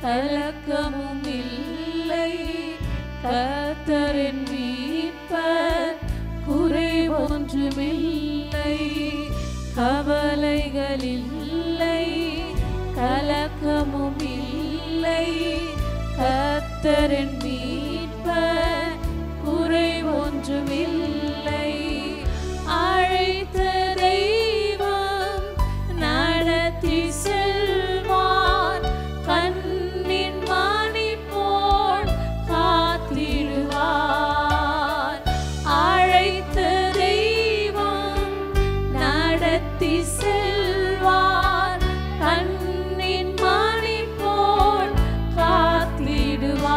கலக்கமும் இல்லை. கர்த்தரின் மீட்பர், குறை ஒன்றுமில்லை. கவலைகள் இல்லை, கலக்கமும் இல்லை. கர்த்தரின் மீட்பர், குறை ஒன்றுமில்லை. அழைத்த தெய்வம் நடத்தி செல்வார். கண்ணின் மணி போல் காத்திடுவார். அழைத்த தெய்வம் நடத்தி செல்வார். கண்ணின் மணி போல் காத்திடுவார்.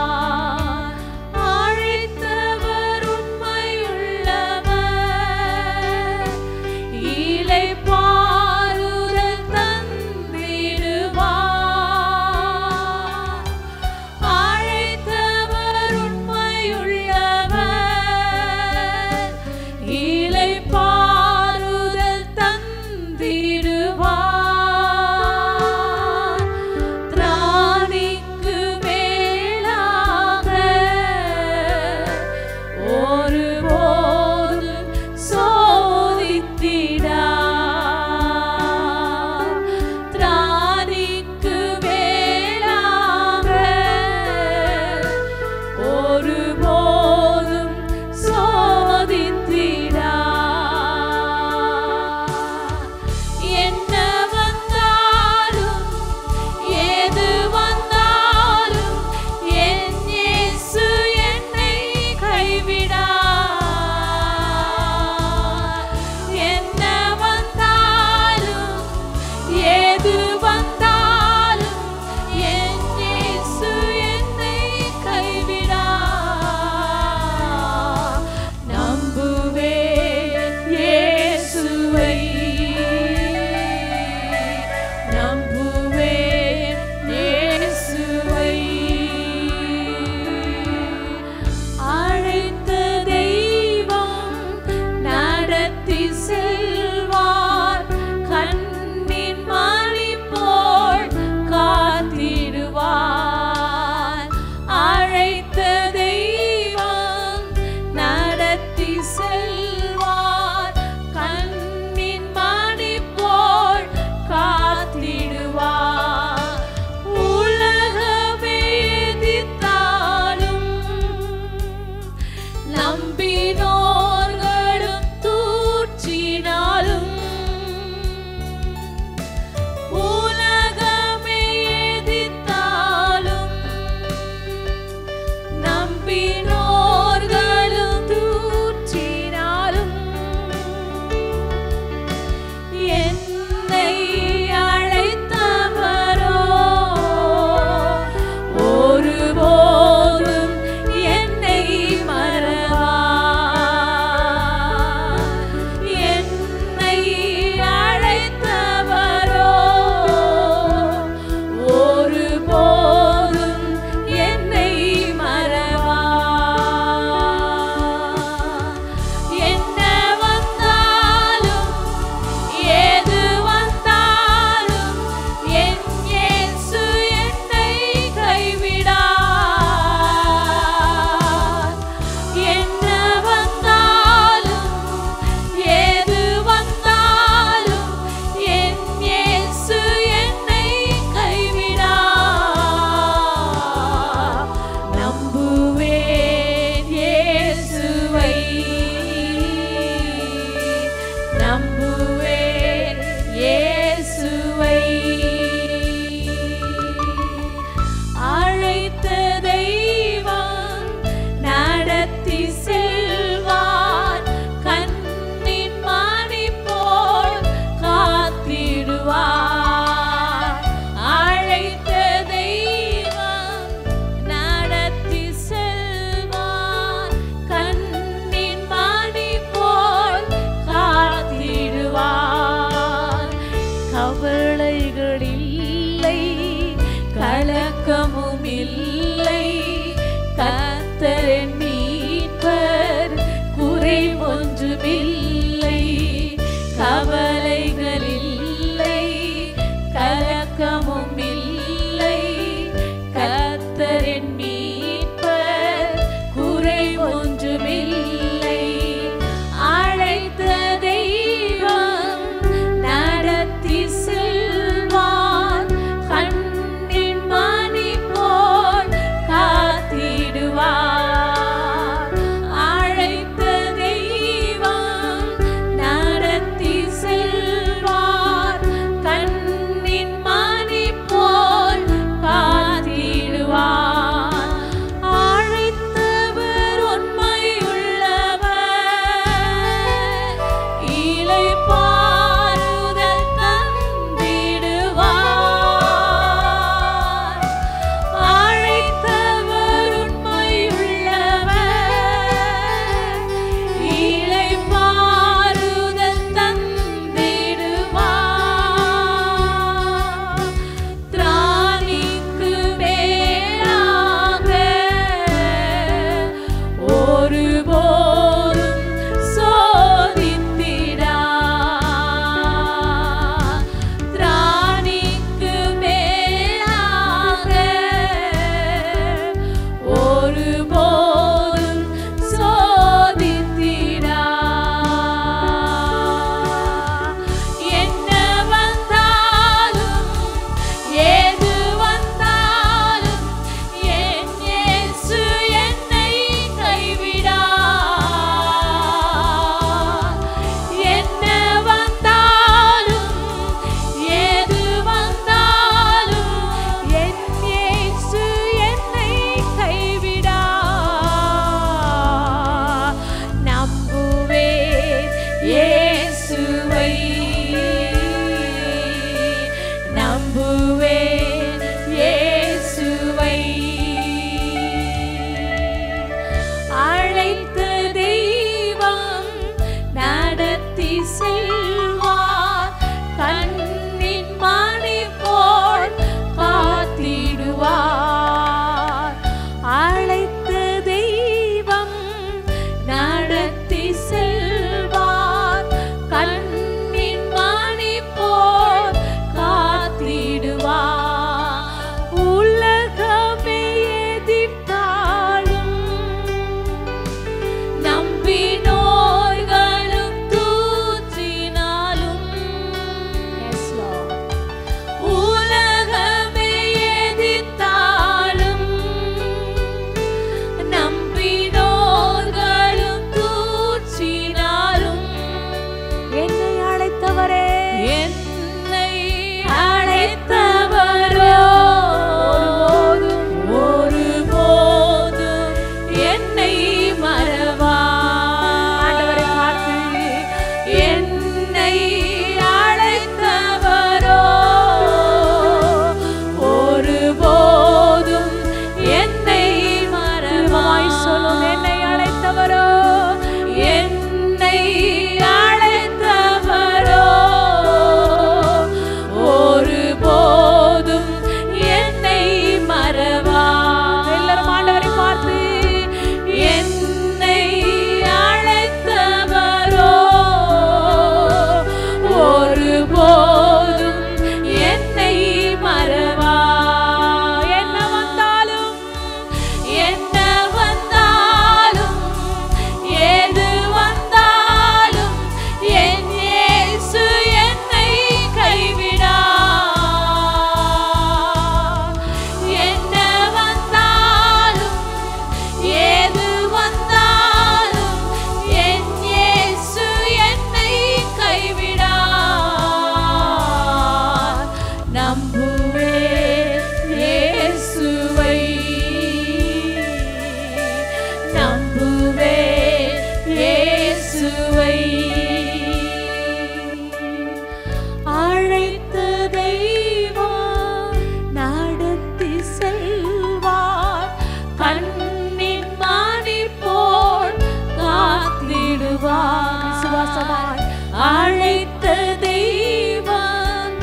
விசுவாசமாய் அழைத்த தெய்வம்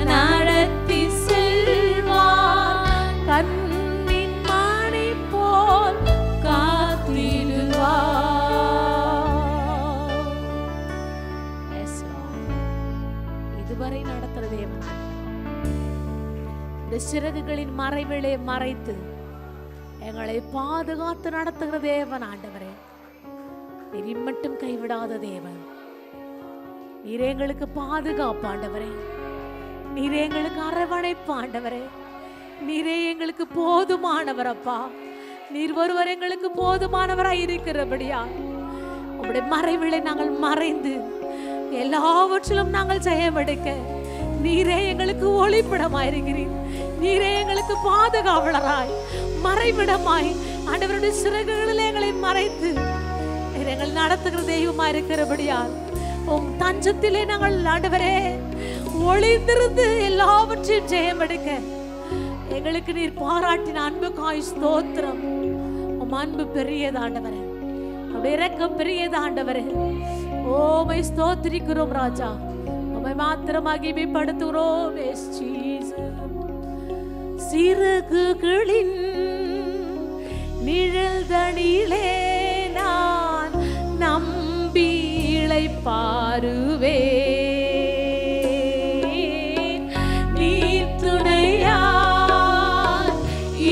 நடத்தி செல்வார். கண்ணின் மணி போல் காத்திடுவார். இதுவரை நடத்துற தேவன் இந்த சிறகுகளின் மறைவிலே மறைத்து எங்களை பாதுகாத்து நடத்துகிற தேவன் ஆண்டவரே. நீர் மட்டும் கைவிடாத தேவன். நீர் எங்களுக்கு பாதுகாப்பு ஆண்டவரே. நீரே எங்களுக்கு அரவணைப்பு ஆண்டவரே. நீரே எங்களுக்கு போதுமானவர் அப்பா. நீர் ஒருவர் எங்களுக்கு போதுமானவராய் இருக்கிறபடியா உம்முடைய மறைவிலே நாங்கள் மறைந்து எல்லாவற்றிலும் நாங்கள் ஜெயமெடுக்க நீரே எங்களுக்கு ஒளிப்பிடமாயிருக்கிறீர். நீரே எங்களுக்கு பாதுகாவலராய் மறைவிடமாய் ஆண்டவருடைய சிறகுகளில் எங்களை மறைத்து எங்கள் நடத்துகிற தெய்வமா இருக்கிறபடியால் உம் தஞ்சத்திலே நாங்கள் ஆண்டவரே ஒளிந்திருந்து எல்லாவற்றையும் ஜெயமெடுக்க எங்களுக்கு நீர் பாராட்டின அன்புக்காய் ஸ்தோத்திரம். உம் அன்பு பெரியது ஆண்டவரே. உம்முடைய இரக்கம் பெரியது ஆண்டவரே. ஓமை ஸ்தோத்திரிக்கிறோம் ராஜா. உம்மை மாத்திரம் மகிமைப்படுத்துகிறோம். சிறகுகளின் நிழல்தனிலே நான் நம்பி இளைப்பாறுவேன். நீர் துணையாய்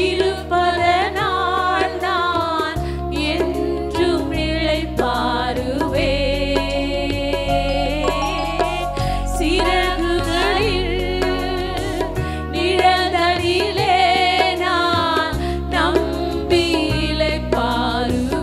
இருப்பதனால் நான் என்றும் இளைப்பாறுவேன். சிறகுகளில் நிழல்தனிலே நான் நம்பி இளைப்பாறுவேன்.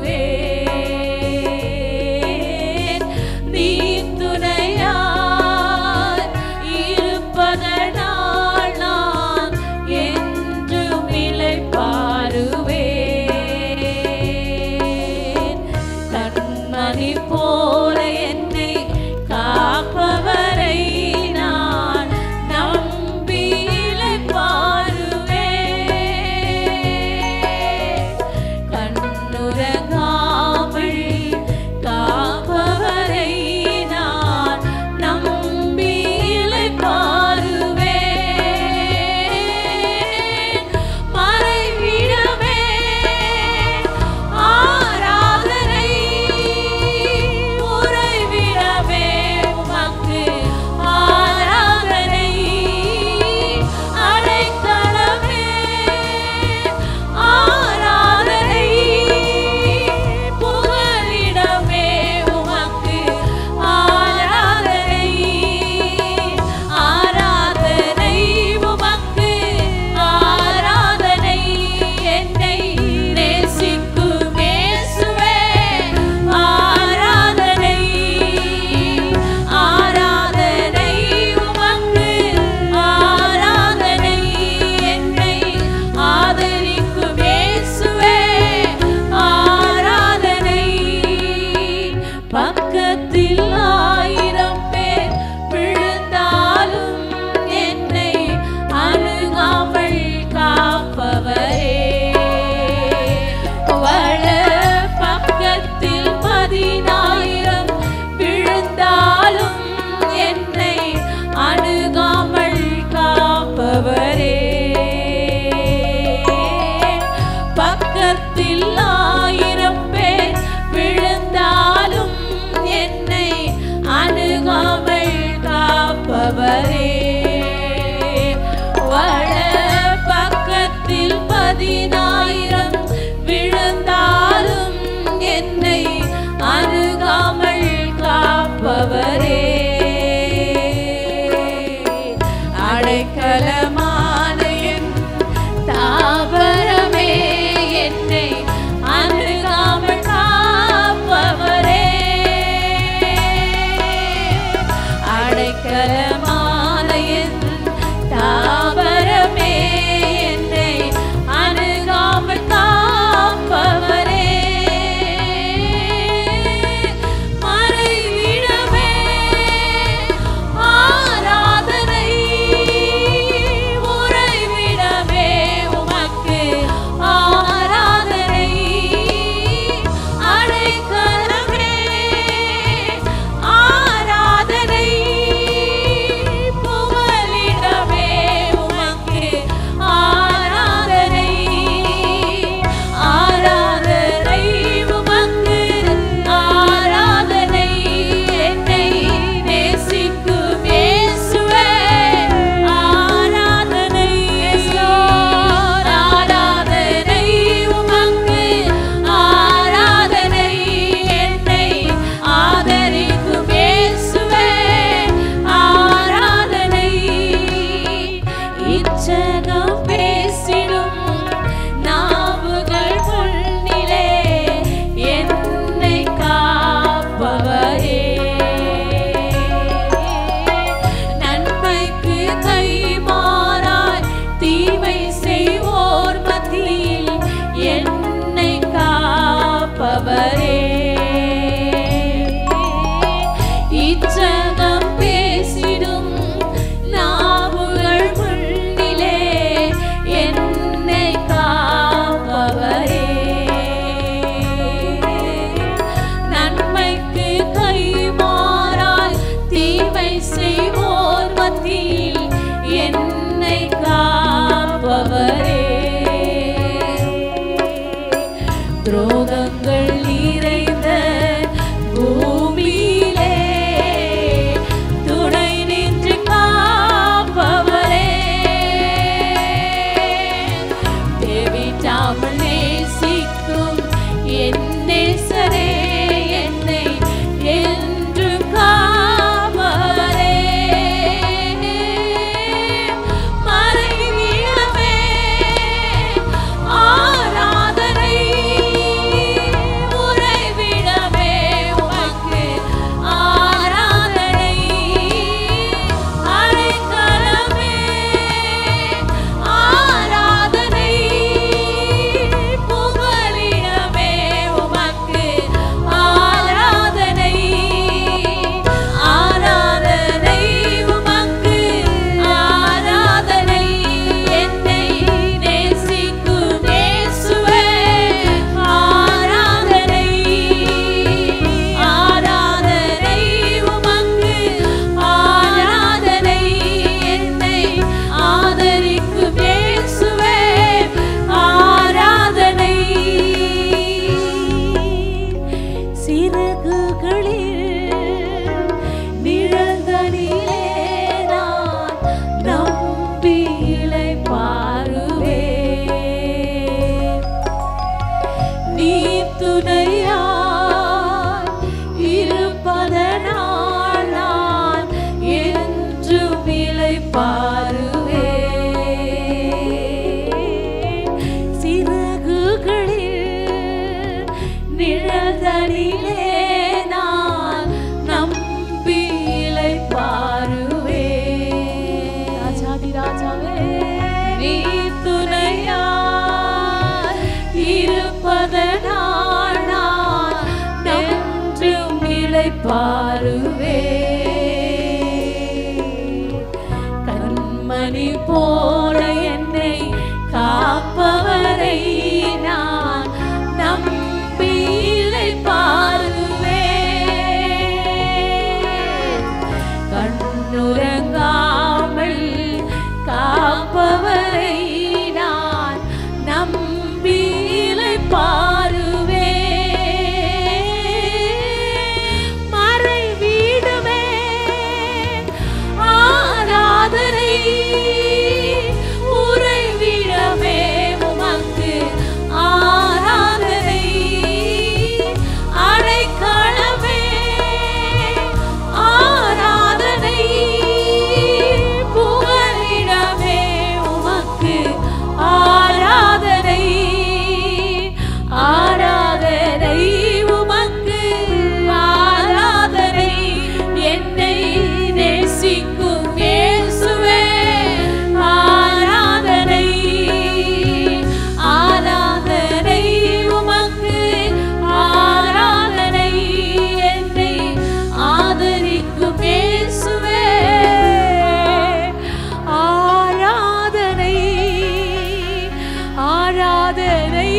ஆராதனை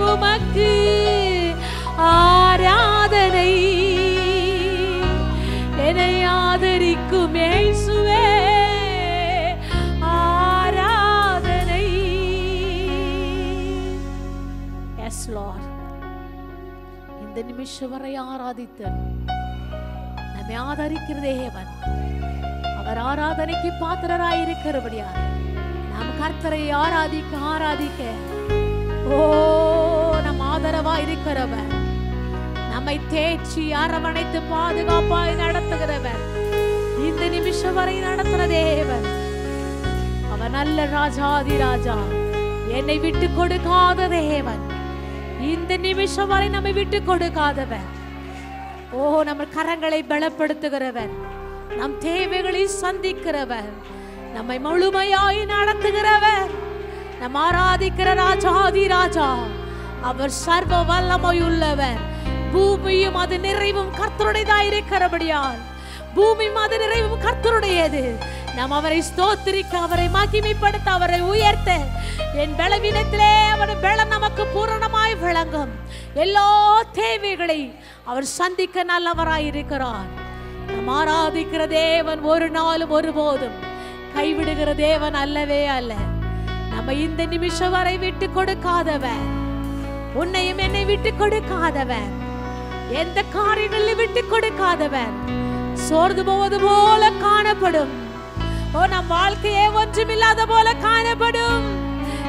உமக்கு ஆராதனை என்னை ஆதரிக்கும் இயேசுவே ஆராதனை. Yes Lord, இந்த நிமிஷம் வரை ஆராதித்து நம்மை ஆதரிக்கிற தேவன் அவர் ஆராதனைக்கு பாத்திரராயிருக்கிறபடியா நாம் கர்த்தரை ஆராதிக்க ஓ நம் ஆதரவா இருக்கிறவர், நம்மை தேய்ச்சி அரவணைத்து பாதுகாப்பாய் நடத்துகிறவர், இந்த நிமிஷம் வரை நடத்துற தேவன் அவர் நல்ல ராஜாதி ராஜா, என்னை விட்டு கொடுக்காத தேவன், இந்த நிமிஷம் வரை நம்மை விட்டு கொடுக்காதவர். ஓ நம்ம கரங்களை பலப்படுத்துகிறவர், நம் தேவைகளை சந்திக்கிறவர், நம்மை முழுமையாய் நடத்துகிறவர், நம் ஆராதிக்கிற ராஜாதி ராஜா, அவர் சர்வ வல்லமையுள்ளவர். பூமியும் அது நிறைவும் கர்த்தருடையதாய் இருக்கிறபடியால் பூமியும் அது நிறைவும் கர்த்தருடையது. நாம் அவரை ஸ்தோத்திரிக்க, அவரை மகிமைப்படுத்த, அவரை உயர்த்த, என் பலவீனத்திலே அவருடைய பலம் நமக்கு பூரணமாய் விளங்கும். எல்லா தேவைகளை அவர் சந்திக்க நல்லவராயிருக்கிறார். நாம் ஆராதிக்கிற தேவன் ஒரு நாளும் ஒருபோதும் கைவிடுகிற தேவன் அல்லவே அல்ல. நம்ம இந்த நிமிஷம் வரை விட்டு கொடுக்காதவர், உன்னையும் என்னை விட்டு கொடுக்காதவர், எந்த காரியங்களில் விட்டு கொடுக்காதவர். சோர்ந்து போவது போல காணப்படும், ஓ நம் வாழ்க்கையே ஒன்றுமில்லாத போல காணப்படும்,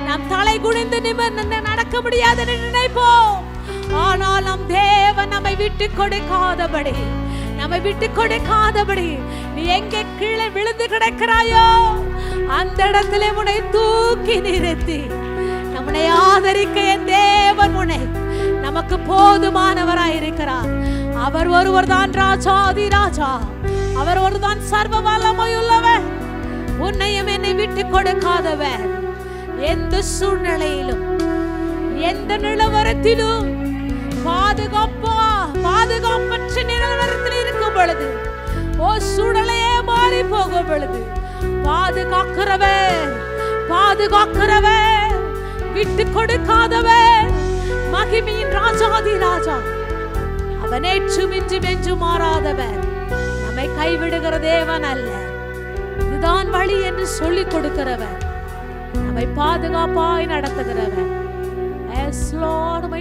நம் தலை குனிந்து நிமிர்ந்து நடக்க முடியாது நினைப்போம். ஆனால் நம் தேவன் நம்மை விட்டு கொடுக்காதபடி, நம்மை விட்டு கொடுக்காதபடி, நீ எங்கே கீழே விழுந்து கிடக்கிறாயோ அந்த இடத்திலே உன்னை தூக்கி நிறுத்தி நம்மை ஆதரிக்க என் தேவன் உன்னை நமக்கு போதுமானவராயிருக்கிறார். அவர் ஒருவர் தான் ராஜாதி ராஜா, அவர் ஒருதான் சர்வ வல்லமையுள்ளவர், உன்னையும் என்னை விட்டு கொடுக்காதவர். எந்த சூழ்நிலையிலும் எந்த நிலவரத்திலும் பாதுகாப்பற்ற நிலவரத்தில் இருக்கும் பொழுது, ஓ சூழ்நிலையே மாறி போகும் பொழுது பாதுகாக்கிறவர், விட்டு கொடுக்காதவர், மகிமையின் ராஜாதி ராஜா, அவன் ஏற்றும் இன்றும் என்றும் மாறாதவர், நம்மை கைவிடுகிற தேவன் அல்ல, இதுதான் வழி என்று சொல்லிக் கொடுக்கிறவர், நம்மை பாதுகாப்பாய் நடத்துகிறவர்.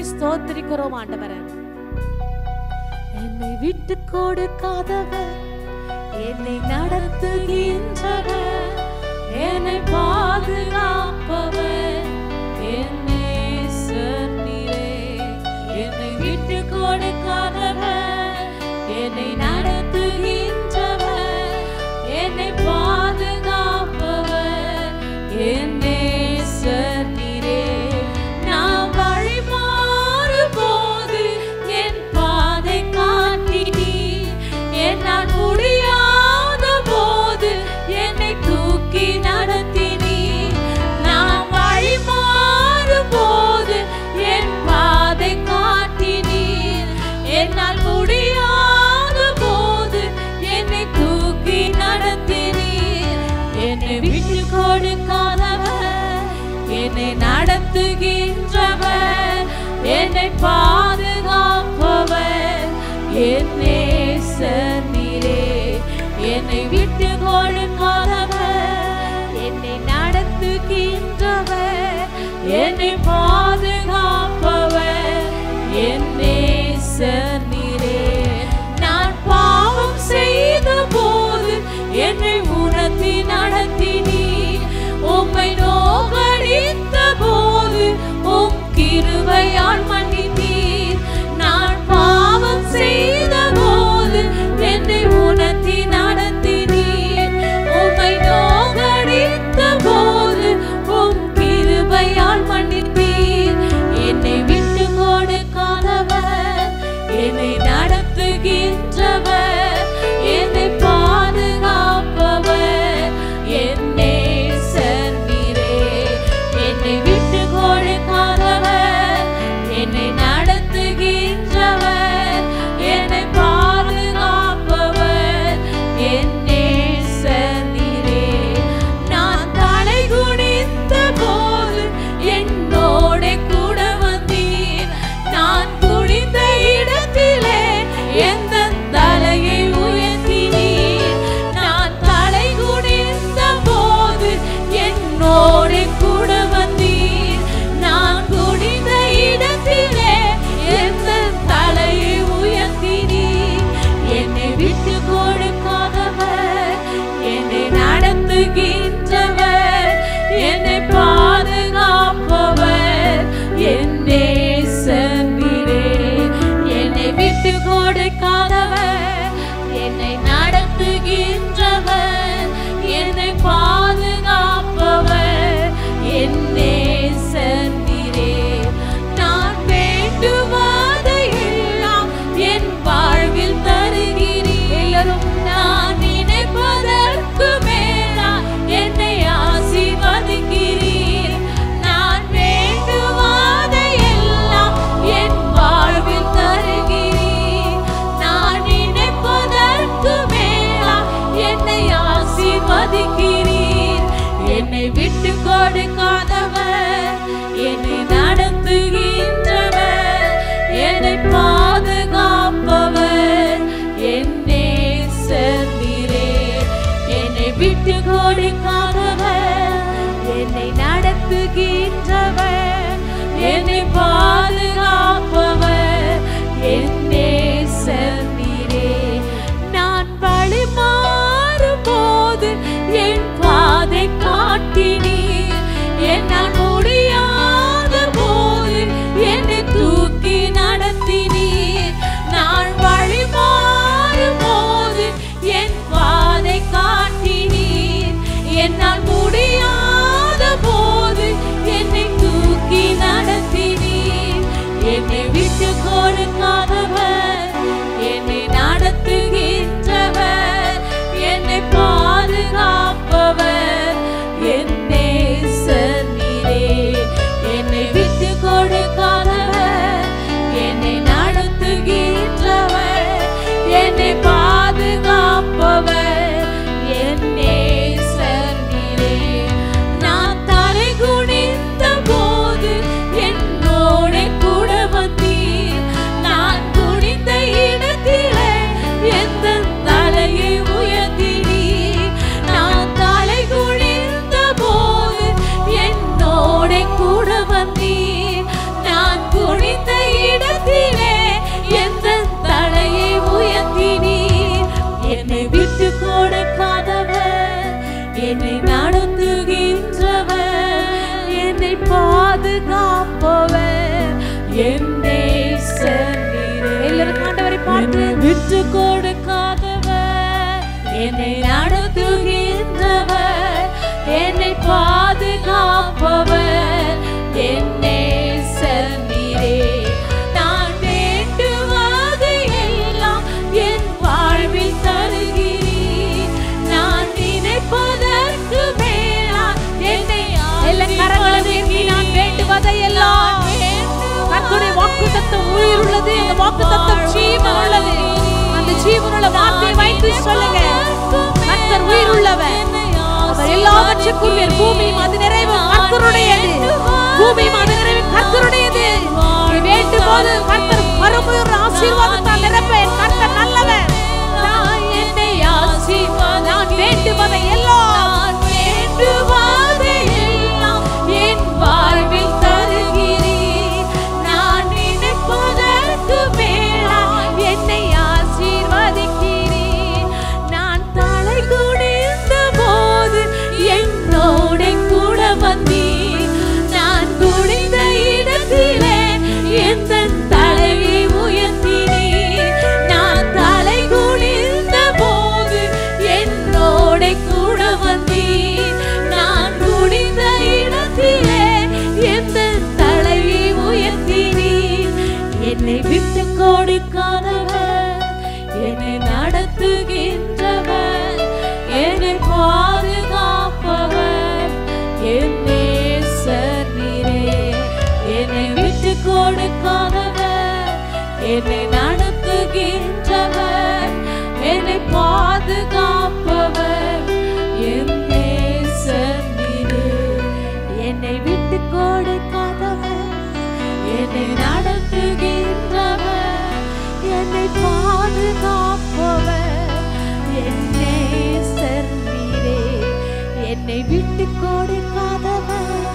ஸ்தோத்திரிக்கிறோம் ஆண்டவரே. என்னை விட்டு கொடுக்காதவர், என்னை நடத்துகின்றவர், என்னை பாதுகாப்பவர், என்னை நீரே. என்னை விட்டு கொடுக்காதவர், என்னை நடத்துகின்றவர், என்னை பாதுகாப்பவர், என்னை நீரே. நான் வழி மாறும் போது என் பாதை காட்டினீர், என்னால் முடியாத போது என்னை தூக்கி நடத்தினீர். நான் வழி மாறும் போது என் பாதை காட்டினீர், என்னால் முடியாத போது என்னை தூக்கி நடத்தினீர். என்னை விட்டு கொடுக்காதவர், என்னை நடத்துகின்றவர், என்னை பாதுகாப்பவர், என்னை நீரே. என்னை விட்டு கொடுக்காதவர், என்னை நடத்துகின்றவர், என்னை பாதுகாப்பவர், என்னை நீரே. நான் பாவம் செய்த போது என்னை உணர்த்தி நடத்தினீர், உம்மை நோகடித்த போது உம் கிருபையால் மன்னித்தீர். நான் பாவம் செய்த போது என்னை உணர்த்தி நடத்தினீர், உம்மை நோகடித்த போது உம் கிருபையால் மன்னித்தீர். என்னை விட்டு கொடுக்காதவர், என்னை நடத்துகின்றவர், என்னை பாதுகாப்பவர், என்னை பாதுகாப்பவர் என் நேசர் நீரே. எல்லாரும் ஆண்டவரை பார்த்து விட்டு கொடுக்காதவர், என்னை நடத்துகின்றவர், என்னை பாதுகாப்பவர் என் நேசர் நீரே. நான் வேண்டுவது எல்லாம் என் வாழ்வில் தருகிறீர், நான் நினைப்பதற்கு மேலாய் என்னை எல்லாம் கரங்களை நீக்கி நான் வேண்டுவதை எல்லாம். கர்த்தருடைய வாக்குத்தத்தம் உயிர் உள்ளது, அந்த வாக்குத்தத்தம் ஜீவன் உள்ளது. அந்த ஜீவனுள்ள வார்த்தையை வைத்து சொல்லுங்க, கர்த்தர் உயிர் உள்ளவர், அவர் எல்லாவற்றுக்கும் பூமியும் அது நிறைவு கர்த்தருடையது, பூமியும் அது நிறைவு கர்த்தருடையது. நீ வேண்டும் போது கர்த்தர் மறுபடியும் ஆசீர்வாதத்தால் நிரப்பேன். கர்த்தர் நல்லவர். நான் என்னை ஆசீர்வாத, நான் வேண்டுவதை எல்லாம், வேண்டுவதை எல்லாம் என் வாழ்வில் தருகிறீர், நான் நினைப்பதற்கு மேலாய் என்னை ஆசீர்வதிக்கிறீர். நான் தலை குனிந்த போது என்னோட கூட வந்தீர், நான் குனிந்த இடத்திலே எந்த தலையை உயர்த்தினீர். நான் தலை குனிந்த போது என்னோட கூட வந்தீர், நான் குனிந்த இடத்திலே எந்த தலையை உயர்த்தினீர். என்னை விட்டு கொடுக்காதவர், என்னை நடத்துகின்றவர், என்னை பாதுகாப்பவர் என் நேசர் நீரே. என்னை விட்டு கொடுக்காதவர், என்னை நடத்துகின்றவர், என்னை பாதுகாப்பவர் என் நேசர் நீரே. என்னை விட்டு கொடுக்காதவர், என்னை நடத்துகின்றவர், என்னை பாதுகாப்பவர் என் நேசர் நீரே. என்னை விட்டு கொடுக்காதவர்,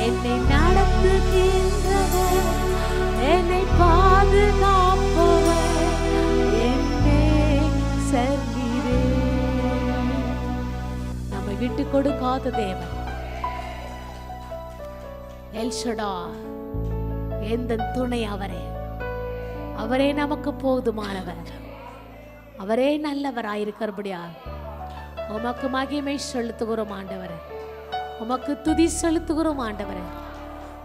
என்னை நடத்துகின்றவர், என்னை பாதுகாப்பவர் என் நேசர் நீரே. நம்மை விட்டு கொடுக்காத தேவன் எல் ஷடாய், எந்த துணை அவரே, அவரே நமக்கு போதுமானவர், அவரே நல்லவராயிருக்கிறபடியா உமக்கு மகிமை செலுத்துகிறோம் ஆண்டவரே, உமக்கு துதி செலுத்துகிறோம் ஆண்டவரே.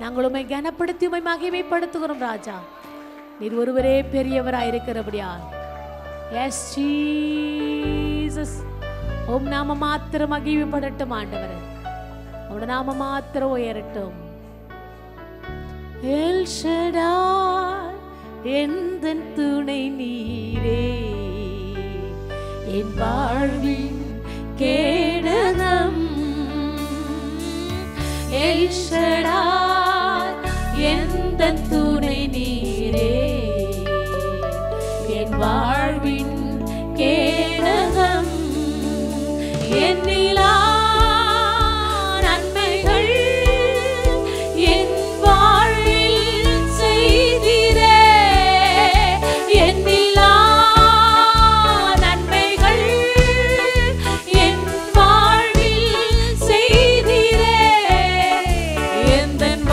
நாங்கள் உம்மை கனப்படுத்தி உம்மை மகிமைப்படுத்துகிறோம் ராஜா. நீர் ஒருவரே பெரியவராயிருக்கிறபடியா. எஸ் ஜீசஸ், உம் நாம மாத்திரம் மகிமைப்படட்டும் ஆண்டவரே, உம் நாம மாத்திரம் உயரட்டும். எல் ஷடாய், எந்தன் துணை நீரே, என் வாழ்வின் கேடகம். எல் ஷடாய், எந்தன் துணை நீரே, என் வாழ்வின் கேடகம். என்னிலா நன்மைகள் என் வாழ்வில் செய்திரே, என்னிலா நன்மைகள் என் வாழ்வில் செய்திரே. எந்தன்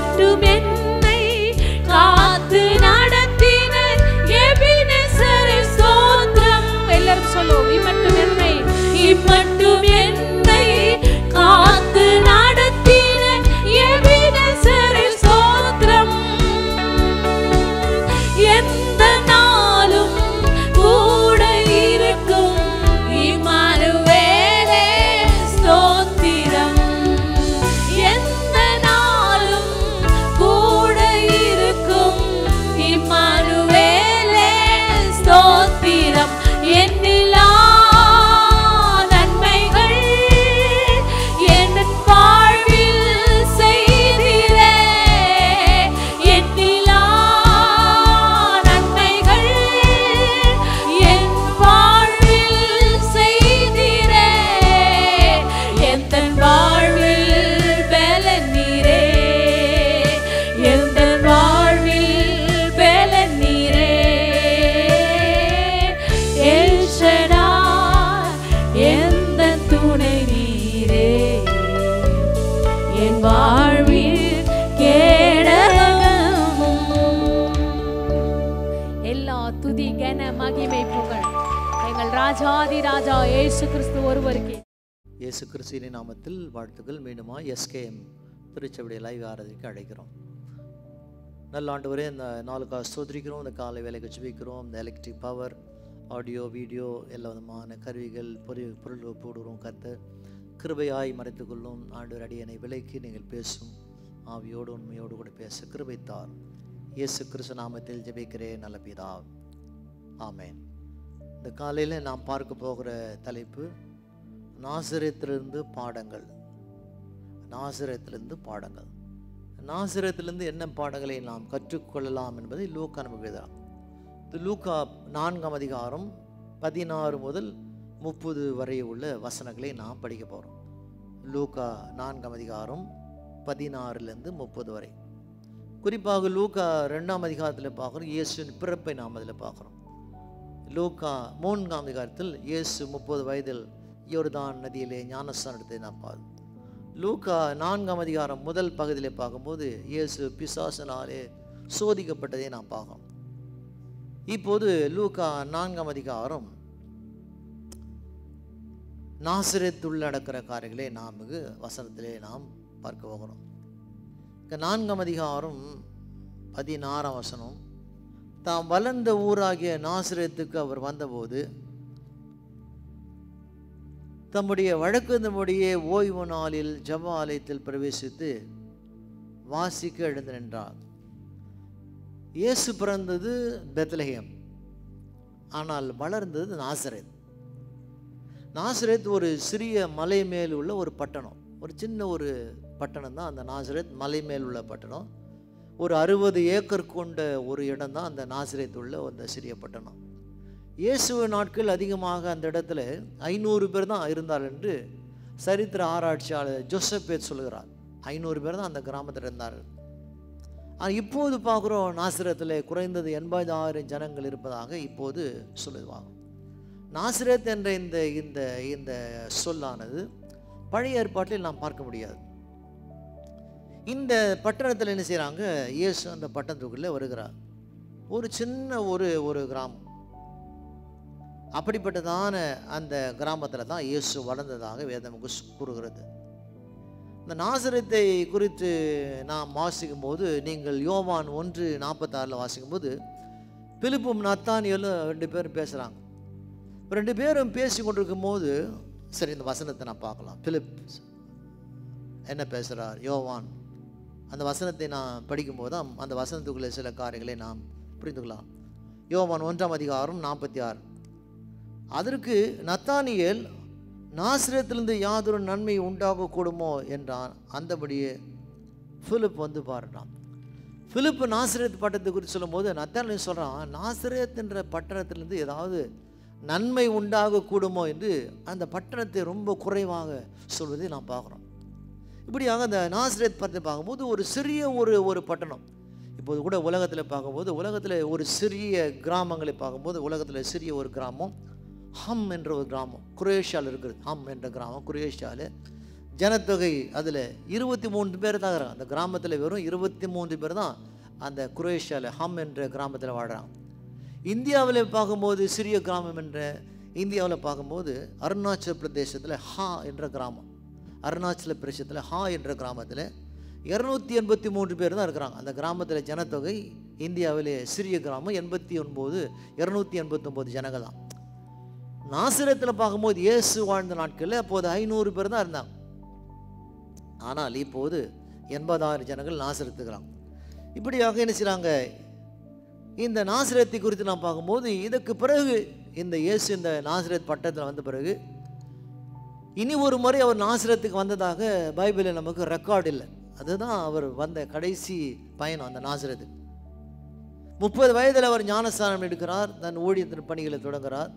இம்மட்டும் என்னை காத்து நடத்தின எபினேசரே ஸ்தோத்திரம். எல்லாரும் சொல்லுவோம், இம்மட்டும் என்னை காத்து நடத்தின எபினேசரே ஸ்தோத்திரம். எந்த நாளும் கூட இருக்கும் இம்மானுவேலே ஸ்தோத்திரம். எந்த நாளும் கூட இருக்கும் இம்மானுவேலே ஸ்தோத்திரம். என்னிலா நன்மைகள் என் வாழ்வில் செய்திரே. என்னிலா நன்மைகள் என் வாழ்வில் செய்திரே. எந்த வாழ்வில் பலன் நீரே, எந்த வாழ்வில் பலன் நீரே. எல் ஷடாய் எந்த துணை நீரே, என் வாழ்வில் கேடகமும். எல்லா துதி கன மகிமை புகழ் எங்கள் ராஜாதி ராஜா இயேசு கிறிஸ்து ஒருவருக்கே. இயேசு கிறிஸ்துவின் நாமத்தில் வாழ்த்துக்கள். மீண்டுமா எஸ்கேஎம் திருச்சபையுடைய லைவ் ஆராதனைக்கு அழைக்கிறோம். நல்ல ஆண்டவரே, இந்த நாளுக்காக ஸ்தோத்திரிக்கிறோம். இந்த காலை வேலைக்கு ஜெபிக்கிறோம். இந்த எலக்ட்ரிக் பவர், ஆடியோ, வீடியோ எல்லா விதமான கருவிகள் பொருள் போடுகிறோம். கர்த்தர் கிருபையாய் மறைத்துக்கொள்ளும். ஆண்டவர் அடியனை விலைக்கு நீங்கள் பேசும் ஆவியோடு உண்மையோடு கூட பேச கிருபைத்தார். இயேசு கிறிஸ்து நாமத்தில் ஜெபிக்கிறேன் நல்ல பிதாவே, ஆமென். இந்த காலையில் நாம் பார்க்க போகிற தலைப்பு நாசரேத்திலிருந்து பாடங்கள். நாசரேத்திலிருந்து பாடங்கள். நாசரேத்திலிருந்து என்ன பாடங்களை நாம் கற்றுக்கொள்ளலாம் என்பதை லூக்கா நமக்கு எழுதுகிறார். லூக்கா 4ஆம் அதிகாரம் 16 முதல் 30 வரை உள்ள வசனங்களை நாம் படிக்க போகிறோம். லூக்கா 4ஆம் அதிகாரம் 16லேருந்து 30 வரை. குறிப்பாக லூக்கா 2ஆம் அதிகாரத்தில் பார்க்குறோம், இயேசுவின் பிறப்பை நாம் அதில் பார்க்குறோம். லூக்கா 3ஆம் அதிகாரத்தில் இயேசு 30 வயதில் யோர்தான் நதியிலே ஞானஸ்நானம் எடுத்ததை நாம் பார்க்கிறோம். லூக்கா 4ஆம் அதிகாரம் முதல் பகுதியிலே பார்க்கும்போது இயேசு பிசாசினாலே சோதிக்கப்பட்டதை நாம் பார்க்கிறோம். இப்போது லூக்கா 4ஆம் அதிகாரம் நாசரேத்துள்ள நடக்கிற காரியங்களை நாம் வசனத்திலே நாம் பார்க்க போகிறோம். 4ஆம் அதிகாரம் 16ஆம் வசனம், தாம் வளர்ந்த ஊராகிய நாசரேத்துக்கு அவர் வந்தபோது தம்முடைய வழக்கத்தின்படியே ஓய்வு நாளில் ஜெப ஆலயத்தில் பிரவேசித்து வாசிக்க எழுந்து நின்றார். இயேசு பிறந்தது பெத்லகேம், ஆனால் வளர்ந்தது நாசரேத். நாசரேத் ஒரு சிறிய மலை மேல் உள்ள ஒரு பட்டணம், ஒரு சின்ன ஒரு பட்டணம் தான் அந்த நாசரேத். மலை மேல் உள்ள பட்டணம், ஒரு 60 ஏக்கர் கொண்ட ஒரு இடம் தான் அந்த நாசரேத் உள்ள அந்த சிறிய பட்டணம். இயேசுவ நாட்கள் அதிகமாக அந்த இடத்துல 500 பேர் தான் இருந்தார் என்று சரித்திர ஆராய்ச்சியாளர் ஜோசப்பேத் சொல்கிறார். 500 பேர் தான் அந்த கிராமத்தில் இருந்தார்கள். ஆனால் இப்போது பார்க்குறோம், நாசரேத்தில் குறைந்தது 80,000 ஜனங்கள் இருப்பதாக இப்போது சொல்லுவாங்க. நாசரேத் என்ற இந்த இந்த இந்த சொல்லானது பழைய ஏற்பாட்டில் நாம் பார்க்க முடியாது. இந்த பட்டணத்தில் என்ன செய்கிறாங்க, இயேசு அந்த பட்டணத்துக்குள்ளே வருகிறார். ஒரு சின்ன ஒரு கிராமம். அப்படிப்பட்டதான அந்த கிராமத்தில் தான் இயேசு வளர்ந்ததாக வேதம் கூறுகிறது. இந்த நாசரேத்தை குறித்து நாம் வாசிக்கும் போது, நீங்கள் யோவான் 1:46 வாசிக்கும் போது பிலிப்பும் நத்தானியலும் 2 பேரும் பேசுகிறாங்க. 2 பேரும் பேசி கொண்டிருக்கும் போது, சரி இந்த வசனத்தை நான் பார்க்கலாம். பிலிப் என்ன பேசுகிறார், யோவான் அந்த வசனத்தை நான் படிக்கும்போது தான் அந்த வசனத்துக்குள்ளே சில காரியங்களை நாம் புரிந்து கொள்ளலாம். யோவான் 1ஆம் அதிகாரம் 46. அதற்கு நத்தானியேல், நாசரேத்திலிருந்து யாதொரு நன்மை உண்டாகக்கூடுமோ என்றான். அந்தபடியே பிலிப் வந்து பாருட்டான். பிலிப் நாசரேத் பட்டணத்தை குறித்து சொல்லும் போது நத்தானியேல் சொல்கிறான், நாசரேத் என்ற பட்டணத்திலிருந்து ஏதாவது நன்மை உண்டாகக்கூடுமோ என்று அந்த பட்டணத்தை ரொம்ப குறைவாக சொல்வதை நாம் பார்க்குறோம். இப்படியாக அந்த நாசரேத் பட்டணத்தை பார்க்கும்போது ஒரு சிறிய ஒரு பட்டணம். இப்போது கூட உலகத்தில் பார்க்கும்போது, உலகத்தில் ஒரு சிறிய கிராமங்களை பார்க்கும்போது, உலகத்தில் சிறிய ஒரு கிராமம் ஹம் என்ற ஒரு கிராமம் குரேஷியாவில் இருக்கிறது. ஹம் என்ற கிராமம் குரேஷியாவில் ஜனத்தொகை அதில் 23 பேர் தான் இருக்கிறாங்க. அந்த கிராமத்தில் வெறும் 23 பேர் தான் அந்த குரோஷியாவில் ஹம் என்ற கிராமத்தில் வாழ்கிறாங்க. இந்தியாவில் பார்க்கும்போது சிறிய கிராமம் என்ற இந்தியாவில் பார்க்கும்போது அருணாச்சல பிரதேசத்தில் ஹா என்ற கிராமம், அருணாச்சல பிரதேசத்தில் ஹா என்ற கிராமத்தில் 283 பேர் தான் இருக்கிறாங்க. அந்த கிராமத்தில் ஜனத்தொகை இந்தியாவிலே சிறிய கிராமம் 289 ஜனங்கள் தான். நாசரேத்தில் பார்க்கும்போது இயேசு வாழ்ந்த நாட்களில் அப்போது 500 பேர் தான் இருந்தாங்க. ஆனால் இப்போது 80,000 ஜனங்கள் நாசரேத்துக்கிறாங்க. இப்படியாக என்ன செய்கிறாங்க? இந்த நாசரேத்தை குறித்து நாம் பார்க்கும்போது இதற்கு பிறகு இந்த இயேசு இந்த நாசரேத் பட்டத்தில் வந்த பிறகு இனி ஒரு முறை அவர் நாசரேத்துக்கு வந்ததாக பைபிளில் நமக்கு ரெக்கார்டு இல்லை. அதுதான் அவர் வந்த கடைசி பயணம் அந்த நாசரேத்து. 30 வயதில் அவர் ஞானஸ்தானம் எடுக்கிறார், தன் ஊழியத்தின் பணிகளை தொடங்குகிறார்.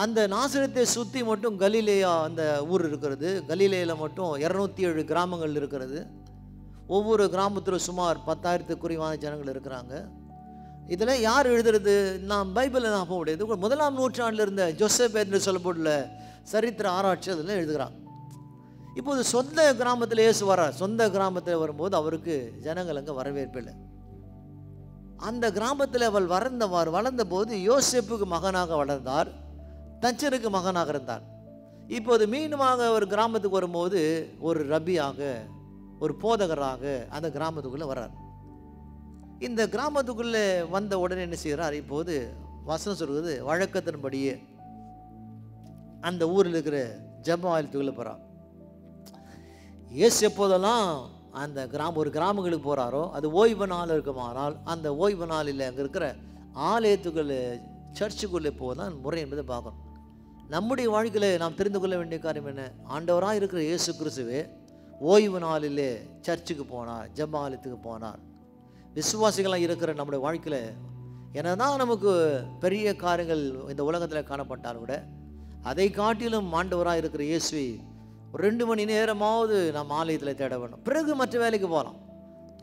அந்த நாசரேத்தை சுற்றி மட்டும் கலிலேயா அந்த ஊர் இருக்கிறது. கலிலேயில் மட்டும் 207 கிராமங்கள் இருக்கிறது. ஒவ்வொரு கிராமத்திலும் சுமார் 10,000 குறைவான ஜனங்கள் இருக்கிறாங்க. இதில் யார் எழுதுறது? நாம் பைபிளில் நான் போக முடியாது. 1ஆம் நூற்றாண்டில் இருந்த ஜோசப் என்று சொல்லப்பட்டுள்ள சரித்திர ஆராய்ச்சி அதில் எழுதுகிறாங்க. இப்போது சொந்த கிராமத்தில் இயேசு வர்றார். சொந்த கிராமத்தில் வரும்போது அவருக்கு ஜனங்கள் அங்கே வரவேற்பில்லை. அந்த கிராமத்தில் அவள் வளர்ந்த போது யோசேப்புக்கு மகனாக வளர்ந்தார், தச்சனுக்கு மகனாக இருந்தார். இப்போது மீண்டுமாக அவர் கிராமத்துக்கு வரும்போது ஒரு ரபியாக, ஒரு போதகராக அந்த கிராமத்துக்குள்ளே வர்றார். இந்த கிராமத்துக்குள்ளே வந்த உடனே என்ன செய்கிறார்? இப்போது வசனம் சொல்கிறது, வழக்கத்தின்படியே அந்த ஊரில் இருக்கிற ஜெப ஆலயத்துக்குள்ளே போகிறார். இயேசு எப்போதெல்லாம் அந்த ஒரு கிராமங்களுக்கு போகிறாரோ அது ஓய்வு நாள் இருக்குமானால் அந்த ஓய்வு நாளில் அங்கே இருக்கிற ஆலயத்துக்குள்ளே சர்ச்சுக்குள்ளே போதான் முறை என்பதை பார்க்கணும். நம்முடைய வாழ்க்கையில் நாம் தெரிந்து கொள்ள வேண்டிய காரியம் என்ன? ஆண்டவராக இருக்கிற இயேசு கிறிஸ்துவே ஓய்வு நாளிலே சர்ச்சுக்கு போனார், ஜெப ஆலயத்துக்கு போனார். விசுவாசிகளாக இருக்கிற நம்முடைய வாழ்க்கையில் என்னதான் நமக்கு பெரிய காரியங்கள் இந்த உலகத்தில் காணப்பட்டால் கூட அதை காட்டிலும் ஆண்டவராக இருக்கிற இயேசுவை 2 மணி நேரமாவது நாம் ஆலயத்தில் தேட வேண்டும். பிறகு மற்ற வேலைக்கு போகலாம்.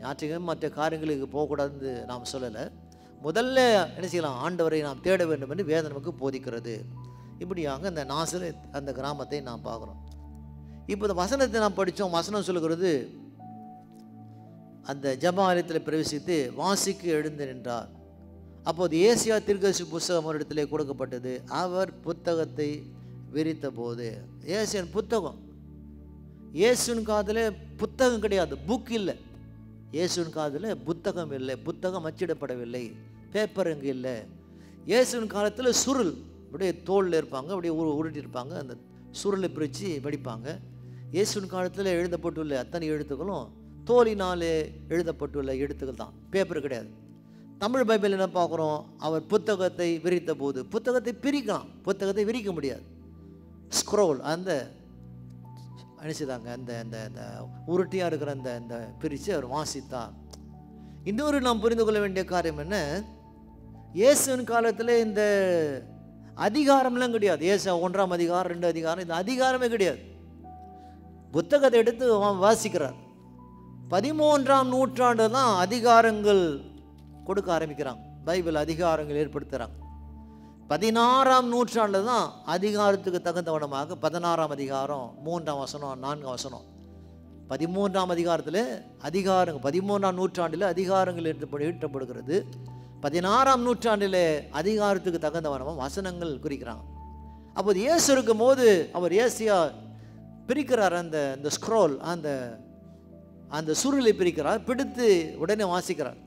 ஞாயிற்றுக்கிழமை மற்ற காரியங்களுக்கு போகக்கூடாதுன்னு நாம் சொல்லலை. முதல்ல என்ன செய்யலாம்? ஆண்டவரை நாம் தேட வேண்டும் என்று வேதம் நமக்கு போதிக்கிறது. இப்படியாக இந்த நாசரேத் அந்த கிராமத்தை நாம் பார்க்குறோம். இப்போ இந்த வசனத்தை நாம் படித்தோம். வசனம் சொல்லுகிறது, அந்த ஜெப ஆலயத்தில் பிரவேசித்து வாசிக்க எழுந்து நின்றார். அப்போது ஏசியா தீர்க்கதரிசி புத்தகம் ஒரு இடத்திலே கொடுக்கப்பட்டது. அவர் புத்தகத்தை விரித்த போது, ஏசியன் புத்தகம், இயேசுவின் காதில் புத்தகம் கிடையாது, புக் இல்லை. இயேசுவின் காதில் புத்தகம் இல்லை, புத்தகம் அச்சிடப்படவில்லை, பேப்பர் இங்கே இல்லை. இயேசுவின் காலத்தில் சுருள் அப்படியே தோளில் இருப்பாங்க, அப்படியே உருட்டியிருப்பாங்க, அந்த சுருளை பிரித்து படிப்பாங்க. இயேசுவின் காலத்தில் எழுதப்பட்டுள்ள அத்தனை எழுத்துக்களும் தோலினாலே எழுதப்பட்டுள்ள எழுத்துக்கள் தான், பேப்பர் கிடையாது. தமிழ் பைபிள் என்ன பார்க்குறோம்? அவர் புத்தகத்தை விரித்த போது, புத்தகத்தை பிரிக்கலாம், புத்தகத்தை விரிக்க முடியாது. ஸ்க்ரோல் அந்த அனுப்பிச்சுதாங்க, அந்த அந்த அந்த உருட்டியாக இருக்கிற அந்த அந்த பிரித்து அவர் வாசித்தார். இன்னொரு நாம் புரிந்து கொள்ள வேண்டிய காரியம் என்ன? இயேசுவின் காலத்தில் இந்த அதிகாரம்லாம் கிடையாது. இயேசு 1ஆம் அதிகாரம் 2 அதிகாரம், இந்த அதிகாரமே கிடையாது. புத்தகத்தை எடுத்து வாசிக்கிறார். 13ஆம் நூற்றாண்டு தான் அதிகாரங்கள் கொடுக்க ஆரம்பிக்கிறாங்க, பைபிள் அதிகாரங்கள் ஏற்படுத்துகிறாங்க. 16ஆம் நூற்றாண்டு தான் அதிகாரத்துக்கு தகுந்தவனமாக 16ஆம் அதிகாரம் 3ஆம் வசனம் 4ஆம் வசனம் 13ஆம் அதிகாரத்தில் அதிகாரங்கள் 13ஆம் நூற்றாண்டில் அதிகாரங்கள் ஈட்டப்படுகிறது. 16ஆம் நூற்றாண்டில் அதிகாரத்துக்கு தகுந்தவனமாக வசனங்கள் குறிக்கிறாங்க. அப்போது இயேசு இருக்கும் போது அவர் ஏசியா பிரிக்கிறார், அந்த அந்த ஸ்க்ரோல் அந்த அந்த சுருளை பிரிக்கிறார், பிடித்து உடனே வாசிக்கிறார்.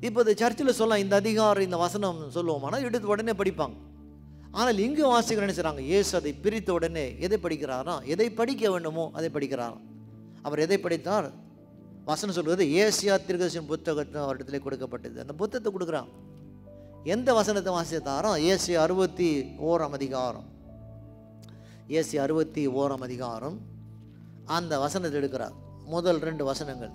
இப்போ இந்த சர்ச்சில் சொல்லலாம், இந்த அதிகாரம் இந்த வசனம் சொல்லுவோம், எடுத்து உடனே படிப்பாங்க. ஆனால் இங்கே வாசிக்கிறேன்னு சொல்கிறாங்க, இயேசு அதை பிரித்த உடனே எதை படிக்கிறாராம்? எதை படிக்க வேண்டுமோ அதை படிக்கிறாராம். அவர் எதை படித்தார்? வசனம் சொல்வது ஏசியா தீர்க்கதரிசி புத்தகத்தை அவரிடத்துல கொடுக்கப்பட்டது. அந்த புத்தகத்தை கொடுக்குறாங்க. எந்த வசனத்தை வாசித்தாரோ? ஏசியா 61ஆம் அதிகாரம், ஏசியா 61ஆம் அதிகாரம் அந்த வசனத்தை எடுக்கிறார். முதல் 2 வசனங்கள்,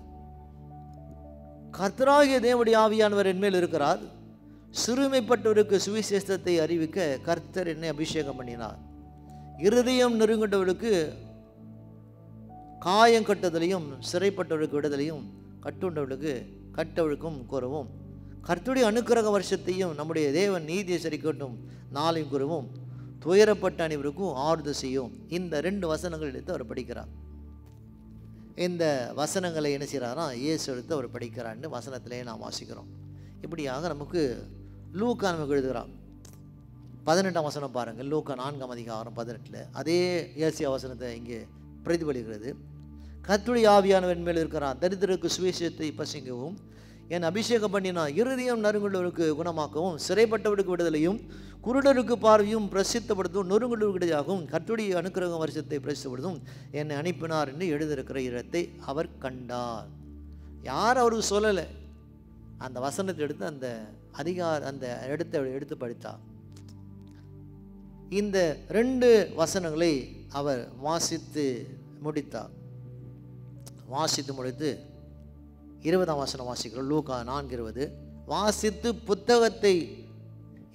கர்த்தராகிய தேவனுடைய ஆவியானவர் என்மேல் இருக்கிறார், சிறுமைப்பட்டவருக்கு சுவிசேஷத்தை அறிவிக்க கர்த்தர் என்னை அபிஷேகம் பண்ணினார், இருதயம் நெருங்கிட்டவர்களுக்கு காயம் கட்டுதலையும் சிறைப்பட்டவர்களுக்கு விடுதலையும் கட்டுண்டவர்களுக்கு கட்டவழுக்கும் கூறவும், கர்த்தருடைய அனுக்கிரக வருஷத்தையும் நம்முடைய தேவன் நீதியை சரிக்கட்டும் நாளையும் கூறவும், துயரப்பட்ட அனைவருக்கும் ஆறுதல் செய்யும். இந்த 2 வசனங்கள் எடுத்து அவர் படிக்கிறார். இந்த வசனங்களை என்ன செய்கிறாரா, இயேசு எடுத்து அவர் படிக்கிறான்னு வசனத்திலே நாம் வாசிக்கிறோம். இப்படியாக நமக்கு லூக்கா நமக்கு எழுதுகிறார். 18ஆம் வசனம் பாருங்கள். லூக்கா 4ஆம் அதிகாரம் 18 அதே ஏசியா வசனத்தை இங்கே பிரதிபலிக்கிறது. கர்த்தருடைய ஆவியானவர் மேல் இருக்கிறார், தரித்திரருக்கு சுவிசேஷத்தை பசிக்கவும், என் அபிஷேகம் பண்ணினார், இருதயம் நறுங்குள்ளவருக்கு குணமாக்கவும், சிறைப்பட்டவருக்கு விடுதலையும், குருடருக்கு பார்வையும் பிரசித்தப்படுத்தும், நொறுங்குள்ளவருக்கு விடுதலையாகவும், கர்த்தருடைய அனுக்கிரகம் வருஷத்தை பிரசித்தப்படுத்தும் என்னை அனுப்பினார் என்று எழுதியிருக்கிற இடத்தை அவர் கண்டார். யார் அவருக்கு சொல்லலை, அந்த வசனத்தை எடுத்து அந்த இடத்தை எடுத்து படித்தார். இந்த 2 வசனங்களை அவர் வாசித்து முடித்தார். வாசித்து முடித்து 20ஆம் வசனம் வாசிக்கிறோம். லூக்கா 4:20 வாசித்து புத்தகத்தை,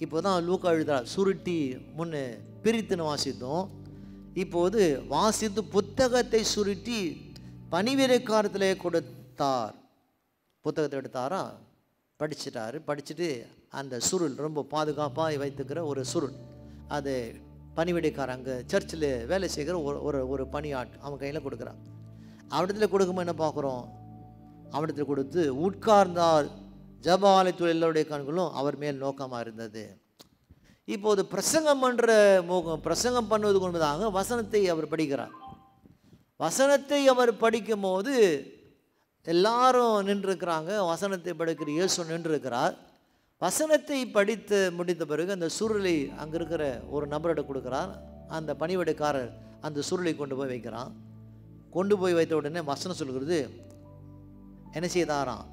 இப்போ தான் லூக்கா எழுதுறார், சுருட்டி முன்னே பிரித்துன்னு வாசித்தோம். இப்போது வாசித்து புத்தகத்தை சுருட்டி பணிவிடைக்காரத்திலே கொடுத்தார். புத்தகத்தை எடுத்தாரா, படிச்சிட்டாரு. படிச்சுட்டு அந்த சுருள் ரொம்ப பாதுகாப்பாக வைத்துக்கிற ஒரு சுருள், அது பணிவிடைக்காரன் அங்கே சர்ச்சில் வேலை செய்கிற ஒரு பணியாட் அவன் கையில் கொடுக்குறான். அவனிடத்துல கொடுக்கும்போது என்ன பார்க்குறோம், அவனிடத்தில் கொடுத்து உட்கார்ந்தார். ஜெப ஆலயத்தில் எல்லோருடைய கண்களும் அவர் மேல் நோக்கமாக இருந்தது. இப்போது பிரசங்கம் பண்ணுவது என்பதாக வசனத்தை அவர் படிக்கிறார். வசனத்தை அவர் படிக்கும் போது எல்லாரும் நின்றுருக்கிறாங்க. வசனத்தை படிக்கிற இயேசு நின்றுருக்கிறார். வசனத்தை படித்து முடித்த பிறகு அந்த சுருளை அங்கே இருக்கிற ஒரு நபரிடம் கொடுக்குறார். அந்த பணிவிடைக்காரர் அந்த சுருளை கொண்டு போய் வைக்கிறான். கொண்டு போய் வைத்த உடனே வசனம் சொல்கிறது, என்ன செய்தாராம்,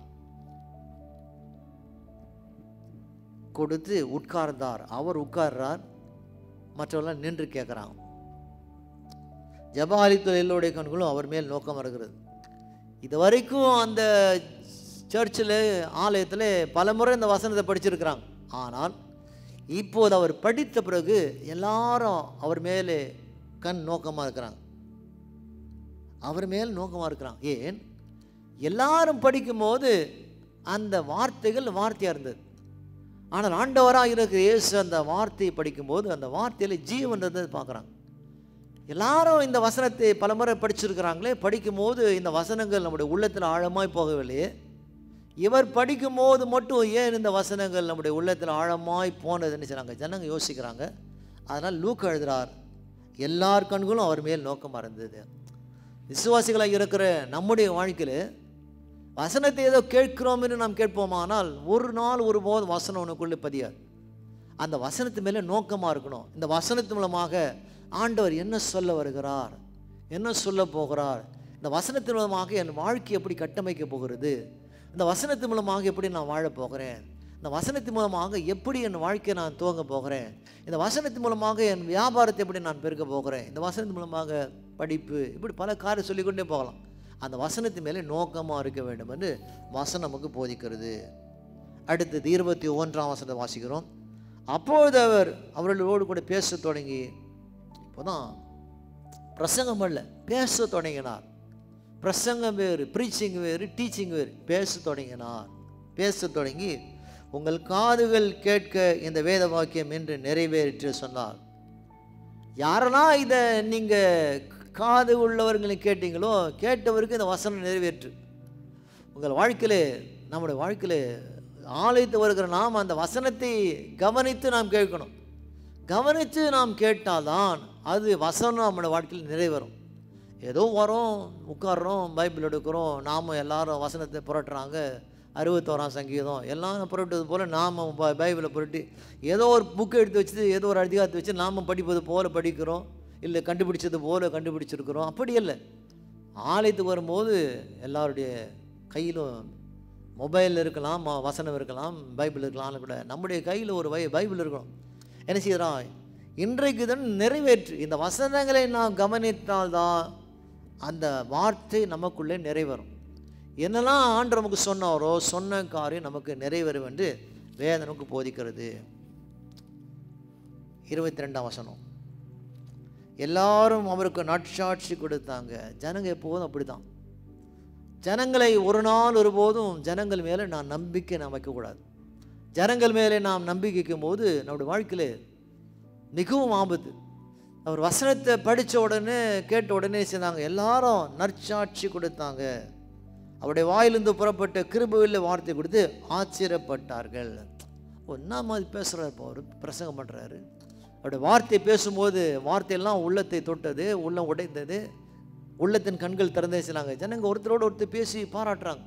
கொடுத்து உட்கார்ந்தார். அவர் உட்கார்றார், மற்றவர்கள் நின்று கேட்குறாங்க. ஜெப ஆலயத்தில் எல்லோருடைய கண்களும் அவர் மேல் நோக்கம் இருக்கிறது. இது வரைக்கும் அந்த சர்ச்சில் ஆலயத்தில் பல முறை இந்த வசனத்தை படிச்சிருக்கிறாங்க. ஆனால் இப்போது அவர் படித்த பிறகு எல்லாரும் அவர் மேலே கண் நோக்கமாக இருக்கிறாங்க. அவர் மேல் நோக்கமாக இருக்கிறாங்க. ஏன், எல்லாரும் படிக்கும்போது அந்த வார்த்தைகள் வார்த்தையாக இருந்தது. ஆனால் ஆண்டவராக இருக்கிற இயேசு அந்த வார்த்தையை படிக்கும்போது அந்த வார்த்தையில் ஜீவன்றதை பார்க்குறாங்க. எல்லாரும் இந்த வசனத்தை பல முறை படிச்சிருக்கிறாங்களே, படிக்கும்போது இந்த வசனங்கள் நம்முடைய உள்ளத்தில் ஆழமாய் போகவில்லையே, இவர் படிக்கும்போது மட்டும் ஏன் இந்த வசனங்கள் நம்முடைய உள்ளத்தில் ஆழமாய் போனதுன்னு சொன்னாங்க. ஜனங்க யோசிக்கிறாங்க. அதனால் லூக்கா எழுதுகிறார், எல்லார் கண்களும் அவர் மேல் நோக்கமாக இருந்தது. விசுவாசிகளாக இருக்கிற நம்முடைய வாழ்க்கையில் வசனத்தை ஏதோ கேட்கிறோம்னு நாம் கேட்போமானால் ஒரு நாள் ஒருபோதும் வசனம் உனக்குள்ளே பதியாது. அந்த வசனத்து மேலே நோக்கமாக இருக்கணும். இந்த வசனத்து மூலமாக ஆண்டவர் என்ன சொல்ல வருகிறார், என்ன சொல்ல போகிறார், இந்த வசனத்தின் மூலமாக என் வாழ்க்கை எப்படி கட்டமைக்க போகிறது, இந்த வசனத்தின் மூலமாக எப்படி நான் வாழ போகிறேன், இந்த வசனத்தின் மூலமாக எப்படி என் வாழ்க்கையை நான் துவங்க போகிறேன், இந்த வசனத்தின் மூலமாக என் வியாபாரத்தை எப்படி நான் பெருக்க போகிறேன், இந்த வசனத்தின் மூலமாக படிப்பு, இப்படி பல காரியம் சொல்லிக்கொண்டே போகலாம். அந்த வசனத்தின் மேலே நோக்கமாக இருக்க வேண்டும் என்று வசனம் நமக்கு போதிக்கிறது. அடுத்தது 21ஆம் வசனத்தை வாசிக்கிறோம். அப்பொழுது அவர் அவர்களோடு கூட பேச தொடங்கி, இப்போதான் பிரசங்கம் அல்ல, பேச தொடங்கினார். பிரசங்கம் வேறு, ப்ரீச்சிங் வேறு, டீச்சிங் வேறு. பேச தொடங்கினார். பேச தொடங்கி, உங்கள் காதுகள் கேட்க இந்த வேத வாக்கியம் என்று நிறைவேறிற்று சொன்னார். யாரெல்லாம் இதை நீங்கள் காது உள்ளவர்களை கேட்டீங்களோ, கேட்டவருக்கு இந்த வசனம் நிறைவேற்று. உங்கள் வாழ்க்கையில், நம்முடைய வாழ்க்கையில் ஆலயத்து வருகிற நாம் அந்த வசனத்தை கவனித்து நாம் கேட்கணும். கவனித்து நாம் கேட்டால்தான் அது வசனம் நம்முடைய வாழ்க்கையில் நிறைவேறும். ஏதோ வரோம், உட்கார்றோம், பைபிள் எடுக்கிறோம், நாம் எல்லாரும் வசனத்தை புரட்டுறாங்க, 61ஆம் சங்கீதம் எல்லாம் புரட்டுவது போல் நாம் பைபிளை புரட்டி ஏதோ ஒரு புக்கை எடுத்து வச்சு ஏதோ ஒரு அதிகாரத்தை வச்சு நாம் படிப்பது போல் படிக்கிறோம், இல்லை கண்டுபிடிச்சது போல் கண்டுபிடிச்சிருக்கிறோம். அப்படி இல்லை. ஆலயத்துக்கு வரும்போது எல்லாருடைய கையிலும் மொபைல் இருக்கலாம், வசனம் இருக்கலாம், பைபிள் இருக்கலாம். கூட நம்முடைய கையில் ஒரு பைபிள் இருக்கணும். என்ன செய்கிறோம், இன்றைக்கு தான் நிறைவேற்று. இந்த வசனங்களை நாம் கவனித்தால்தான் அந்த வார்த்தை நமக்குள்ளே நிறைவேறும். என்னெல்லாம் ஆண்டவர் நமக்கு சொன்னாரோ சொன்ன காரியம் நமக்கு நிறைவேறும் என்று வேதம் நமக்கு போதிக்கிறது. 22ஆம் வசனம், எல்லாரும் அவருக்கு நற்சாட்சி கொடுத்தாங்க. ஜனங்க எப்போதும் அப்படி தான். ஜனங்களை ஒரு நாள் ஒருபோதும் ஜனங்கள் மேலே நான் நம்பிக்கை நாம் வைக்கக்கூடாது. ஜனங்கள் மேலே நாம் நம்பிக்கை வைக்கும் போது நம்முடைய வாழ்க்கையில் மிகவும் ஆபத்து. அவர் வசனத்தை படித்த உடனே கேட்ட உடனே செய்தாங்க, எல்லாரும் நற்சாட்சி கொடுத்தாங்க. அவருடைய வாயிலிருந்து புறப்பட்ட கிருபையுள்ள வார்த்தை கொடுத்து ஆச்சரியப்பட்டார்கள். என்ன மாதிரி பேசுகிறார், இப்போ அவர் பிரசங்கம் பண்ணுறாரு. அவருடைய வார்த்தை பேசும்போது வார்த்தையெல்லாம் உள்ளத்தை தொட்டது, உள்ளம் உடைந்தது, உள்ளத்தின் கண்கள் திறந்தே செய்யலாங்க. ஜனங்கள் ஒருத்தரோடு ஒருத்தர் பேசி பாராட்டுறாங்க.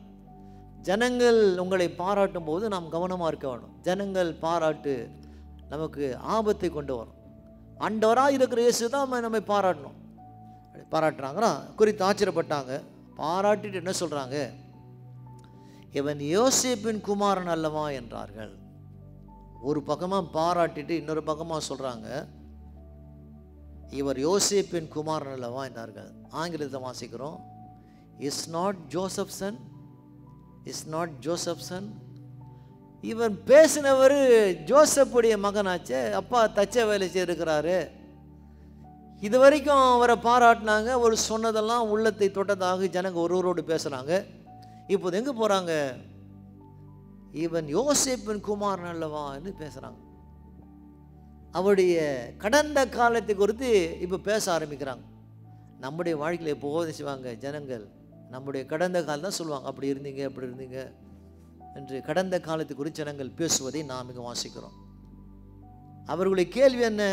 ஜனங்கள் உங்களை பாராட்டும் போது நாம் கவனமாக இருக்க வேணும். ஜனங்கள் பாராட்டு நமக்கு ஆபத்தை கொண்டு வரும். ஆண்டவராக இருக்கிற இயேசு தான் நம்மை பாராட்டணும். பாராட்டுறாங்கன்னா குறித்து ஆச்சரியப்பட்டாங்க. பாராட்டிட்டு என்ன சொல்கிறாங்க, இவன் யோசேப்பின் குமாரன் அல்லவா என்றார்கள். ஒரு பக்கமாக பாராட்டிட்டு இன்னொரு பக்கமாக சொல்கிறாங்க, இவர் யோசேப்பின் குமாரன் அல்லவா என்றார்கள். ஆங்கிலத்தை வாசிக்கிறோம், is not Joseph son, is not Joseph son. இவன் பேசினவர் ஜோசப்புடைய மகனாச்சே, அப்பா தச்ச வேலை செய்திருக்கிறாரு. இது வரைக்கும் அவரை பாராட்டினாங்க, ஒரு சொன்னதெல்லாம் உள்ளத்தை தொட்டதாக ஜனங்க ஒருவரோடு பேசுகிறாங்க. இப்போது எங்கே போகிறாங்க, இவன் யோசேப்பின் குமாரன் அல்லவான்னு பேசுகிறாங்க. அவருடைய கடந்த காலத்தை குறித்து இப்போ பேச ஆரம்பிக்கிறாங்க. நம்முடைய வாழ்க்கையில் எப்போது செய்வாங்க ஜனங்கள், நம்முடைய கடந்த காலம் தான் சொல்லுவாங்க, அப்படி இருந்தீங்க அப்படி இருந்தீங்க என்று கடந்த காலத்தை குறித்து ஜனங்கள் பேசுவதை நாம் இங்கே வாசிக்கிறோம். அவர்களுடைய கேள்வி என்ன,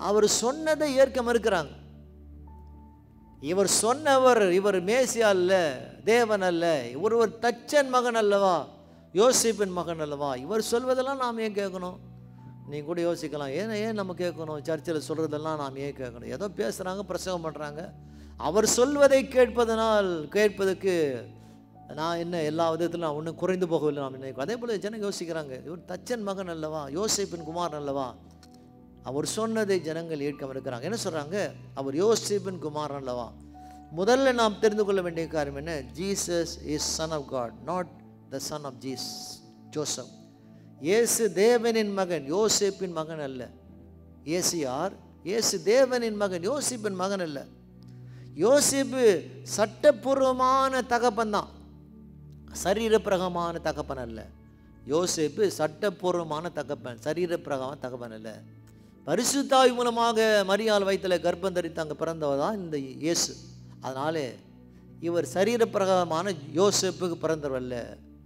அவர் சொன்னதை ஏற்க மறுக்கிறாங்க. இவர் சொன்னவர், இவர் மேசியா அல்ல, தேவன் அல்ல, ஒருவர் தச்சன் மகன் அல்லவா, யோசிப்பின் மகன் அல்லவா, இவர் சொல்வதெல்லாம் நாம் ஏன் கேட்கணும்? நீங்கள் கூட யோசிக்கலாம், ஏன் நம்ம கேட்கணும்? சர்ச்சில் சொல்கிறதெல்லாம் நாம் ஏன் கேட்கணும்? ஏதோ பேசுகிறாங்க, பிரசங்கம் பண்ணுறாங்க, அவர் சொல்வதை கேட்பதற்கு நான் என்ன எல்லா விதத்திலும் நான் ஒன்றும் குறைந்து போகவில்லை நாம் நினைக்கிறோம். அதே போல் ஜனங்க யோசிக்கிறாங்க, இவர் தச்சன் மகன் அல்லவா, யோசேப்பின் குமாரன் அல்லவா, அவர் சொன்னதை ஜனங்கள் ஏற்க மறுக்கிறாங்க. என்ன சொல்கிறாங்க, அவர் யோசேப்பின் குமாரன் அல்லவா. முதல்ல நாம் தெரிந்து கொள்ள வேண்டிய காரியம் என்ன, Jesus is son of God, not the son of Joseph. இயேசு தேவனின் மகன், யோசேப்பின் மகன் அல்ல. இயேசு யார்? இயேசு தேவனின் மகன், யோசேப்பின் மகன் அல்ல. யோசேப்பு சட்டப்பூர்வமான தகப்பன் தான், சரீரப்பிரகமான தகப்பன் அல்ல. யோசேப்பு சட்டப்பூர்வமான தகப்பன், சரீரப்பிரகமான தகப்பன் அல்ல. பரிசுத்தாவி மூலமாக மரியாள் வயிற்றில் கர்ப்பம் தரித்து அங்கே பிறந்தவர் தான் இந்த இயேசு. அதனாலே இவர் சரீரப்பிரகாரமான யோசேப்புக்கு பிறந்தவர் அல்ல.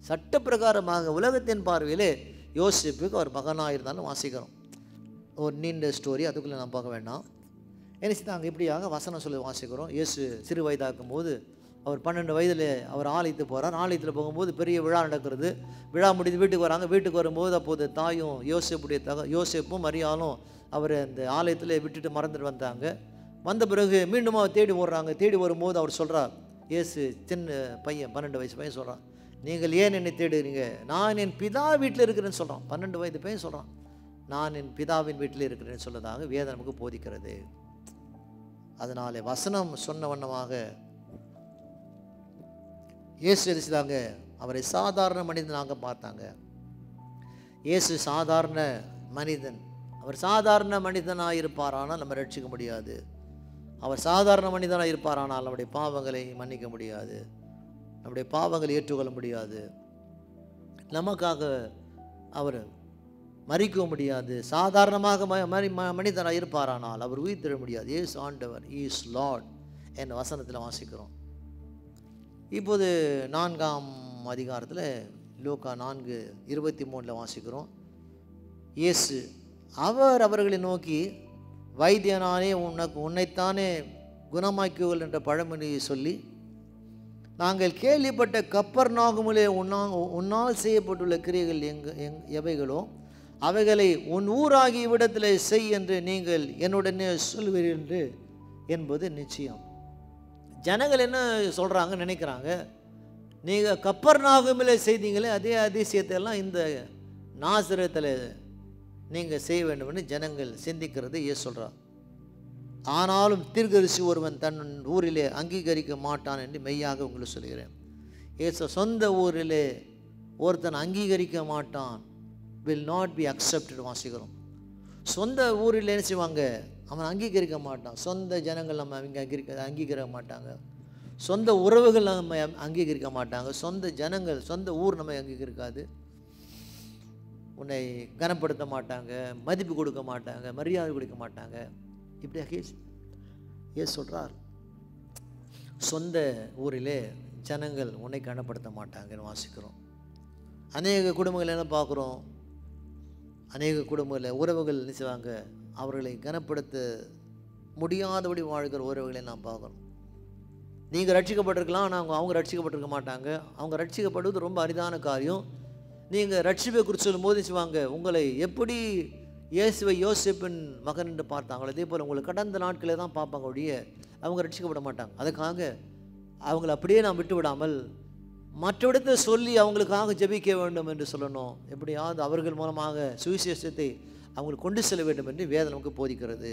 சட்டப்பிரகாரமாக உலகத்தின் பார்வையிலே யோசேப்புக்கு அவர் மகனாக இருந்தாலும் வாசிக்கிறோம். ஒரு நீண்ட ஸ்டோரி, அதுக்குள்ளே நான் பார்க்க வேண்டாம். என்ன செய்தாங்க, இப்படியாக வசனம் சொல்லி வாசிக்கிறோம். இயேசு சிறு வயதாக்கும் போது அவர் 12 வயதில் அவர் ஆலயத்துக்கு போகிறார். ஆலயத்தில் போகும்போது பெரிய விழா நடக்கிறது. விழா முடிந்து வீட்டுக்கு வராங்க. வீட்டுக்கு வரும்போது அப்போது தாயும் யோசேப்பும் மரியாளும் அவர் அந்த ஆலயத்தில் விட்டுட்டு மறந்துட்டு வந்தாங்க. வந்த பிறகு மீண்டும் அவர் தேடி ஓடுறாங்க. தேடி வரும்போது அவர் சொல்கிறார், இயேசு சின்ன பையன், 12 வயசு பையன் சொல்கிறான், நீங்கள் ஏன் என்னை தேடுறீங்க? நான் என் பிதா வீட்டில் இருக்கிறேன்னு சொல்கிறான். 12 வயது பையன் சொல்கிறான், நான் என் பிதாவின் வீட்டில் இருக்கிறேன்னு சொல்லதாக வேதம் நமக்கு போதிக்கிறது. அதனாலே வசனம் சொன்ன வண்ணமாக இயேசு எரிசிதாங்க, அவரை சாதாரண மனிதனாக பார்த்தாங்க. இயேசு சாதாரண மனிதன். அவர் சாதாரண மனிதனாக இருப்பாரானால் நம்ம ரட்சிக்க முடியாது. அவர் சாதாரண மனிதனாக இருப்பாரானால் நம்முடைய பாவங்களை மன்னிக்க முடியாது, நம்முடைய பாவங்களை ஏற்றுக்கொள்ள முடியாது, நமக்காக அவர் மறிக்க முடியாது. சாதாரணமாக மனிதனாக இருப்பாரானால் அவர் உயிர் தர முடியாது. இயேசு ஆண்டவர், இஸ் லார்ட் என்ற வசனத்தில் வாசிக்கிறோம். இப்போது 4ஆம் அதிகாரத்தில் லூக்கா 4:23 வாசிக்கிறோம். இயேசு அவர் அவர்களை நோக்கி, வைத்தியனானே உன்னைத்தானே குணமாக்குவல் என்ற பழமொழியை சொல்லி, நாங்கள் கேள்விப்பட்ட கப்பர்நாகுமிலே உன்னால் செய்யப்பட்டுள்ள கிரியைகள் எவைகளோ அவைகளை உன் ஊராகி இவ்விடத்தில் செய் என்று நீங்கள் என்னுடனே சொல்வீர்கள் என்பது நிச்சயம். ஜனங்கள் என்ன சொல்கிறாங்க நினைக்கிறாங்க, நீங்கள் கப்பர்நாகுமிலே செய்தீங்களே அதே அதிசயத்தை எல்லாம் இந்த நாசரேத்தில் நீங்கள் செய்ய வேண்டும் என்று ஜனங்கள் சிந்திக்கிறது இயேசு சொல்கிறார். ஆனாலும் தீர்க்கதரிசி ஒருவன் தன் ஊரிலே அங்கீகரிக்க மாட்டான் என்று மெய்யாக உங்களுக்கு சொல்கிறேன். இயேசு சொந்த ஊரிலே ஒருத்தன் அங்கீகரிக்க மாட்டான், வில் நாட் பி அக்செப்டட் வாசிக்கிறோம். சொந்த ஊரில் என்ன செய்வாங்க, அவன் அங்கீகரிக்க மாட்டான். சொந்த ஜனங்கள் நம்ம அங்கீகரிக்க மாட்டாங்க, சொந்த உறவுகள் நம்ம அங்கீகரிக்க மாட்டாங்க, சொந்த ஜனங்கள் சொந்த ஊர் நம்ம அங்கீகரிக்காது. உன்னை கனப்படுத்த மாட்டாங்க, மதிப்பு கொடுக்க மாட்டாங்க, மரியாதை கொடுக்க மாட்டாங்க. இப்படியாக ஏசு சொல்கிறார். சொந்த ஊரிலே ஜனங்கள் உன்னை கனப்படுத்த மாட்டாங்கன்னு வாசிக்கிறோம். அநேக குடும்பங்கள் என்ன பார்க்குறோம்? அநேக குடும்பங்களில் உறவுகள் நினைச்சுவாங்க, அவர்களை கனப்படுத்த முடியாதபடி வாழ்கிற உறவுகளை நாம் பார்க்குறோம். நீங்கள் ரட்சிக்கப்பட்டிருக்கலாம், ஆனால் அவங்க ரட்சிக்கப்பட்டிருக்க மாட்டாங்க. அவங்க ரட்சிக்கப்படுவது ரொம்ப அரிதான காரியம். நீங்கள் ரட்சிப்பை குறித்து சொல்லும்போது நினைச்சுவாங்க, உங்களை எப்படி இயேசுவை யோசேப்பின் மகன் என்று பார்த்தாங்களோ அதே போல் உங்களை கடந்த நாட்களே தான் பார்ப்பாங்க ஒழிய அவங்க ரட்சிக்கப்பட மாட்டாங்க. அதுக்காக அவங்கள அப்படியே நாம் விட்டு விடாமல் மற்றவிடத்தை சொல்லி அவங்களுக்காக ஜெபிக்க வேண்டும் என்று சொல்லணும். எப்படியாவது அவர்கள் மூலமாக சுவிசேஷத்தை அவங்களுக்கு கொண்டு செல்ல வேண்டும் என்று வேதம் நமக்கு போதிக்கிறது.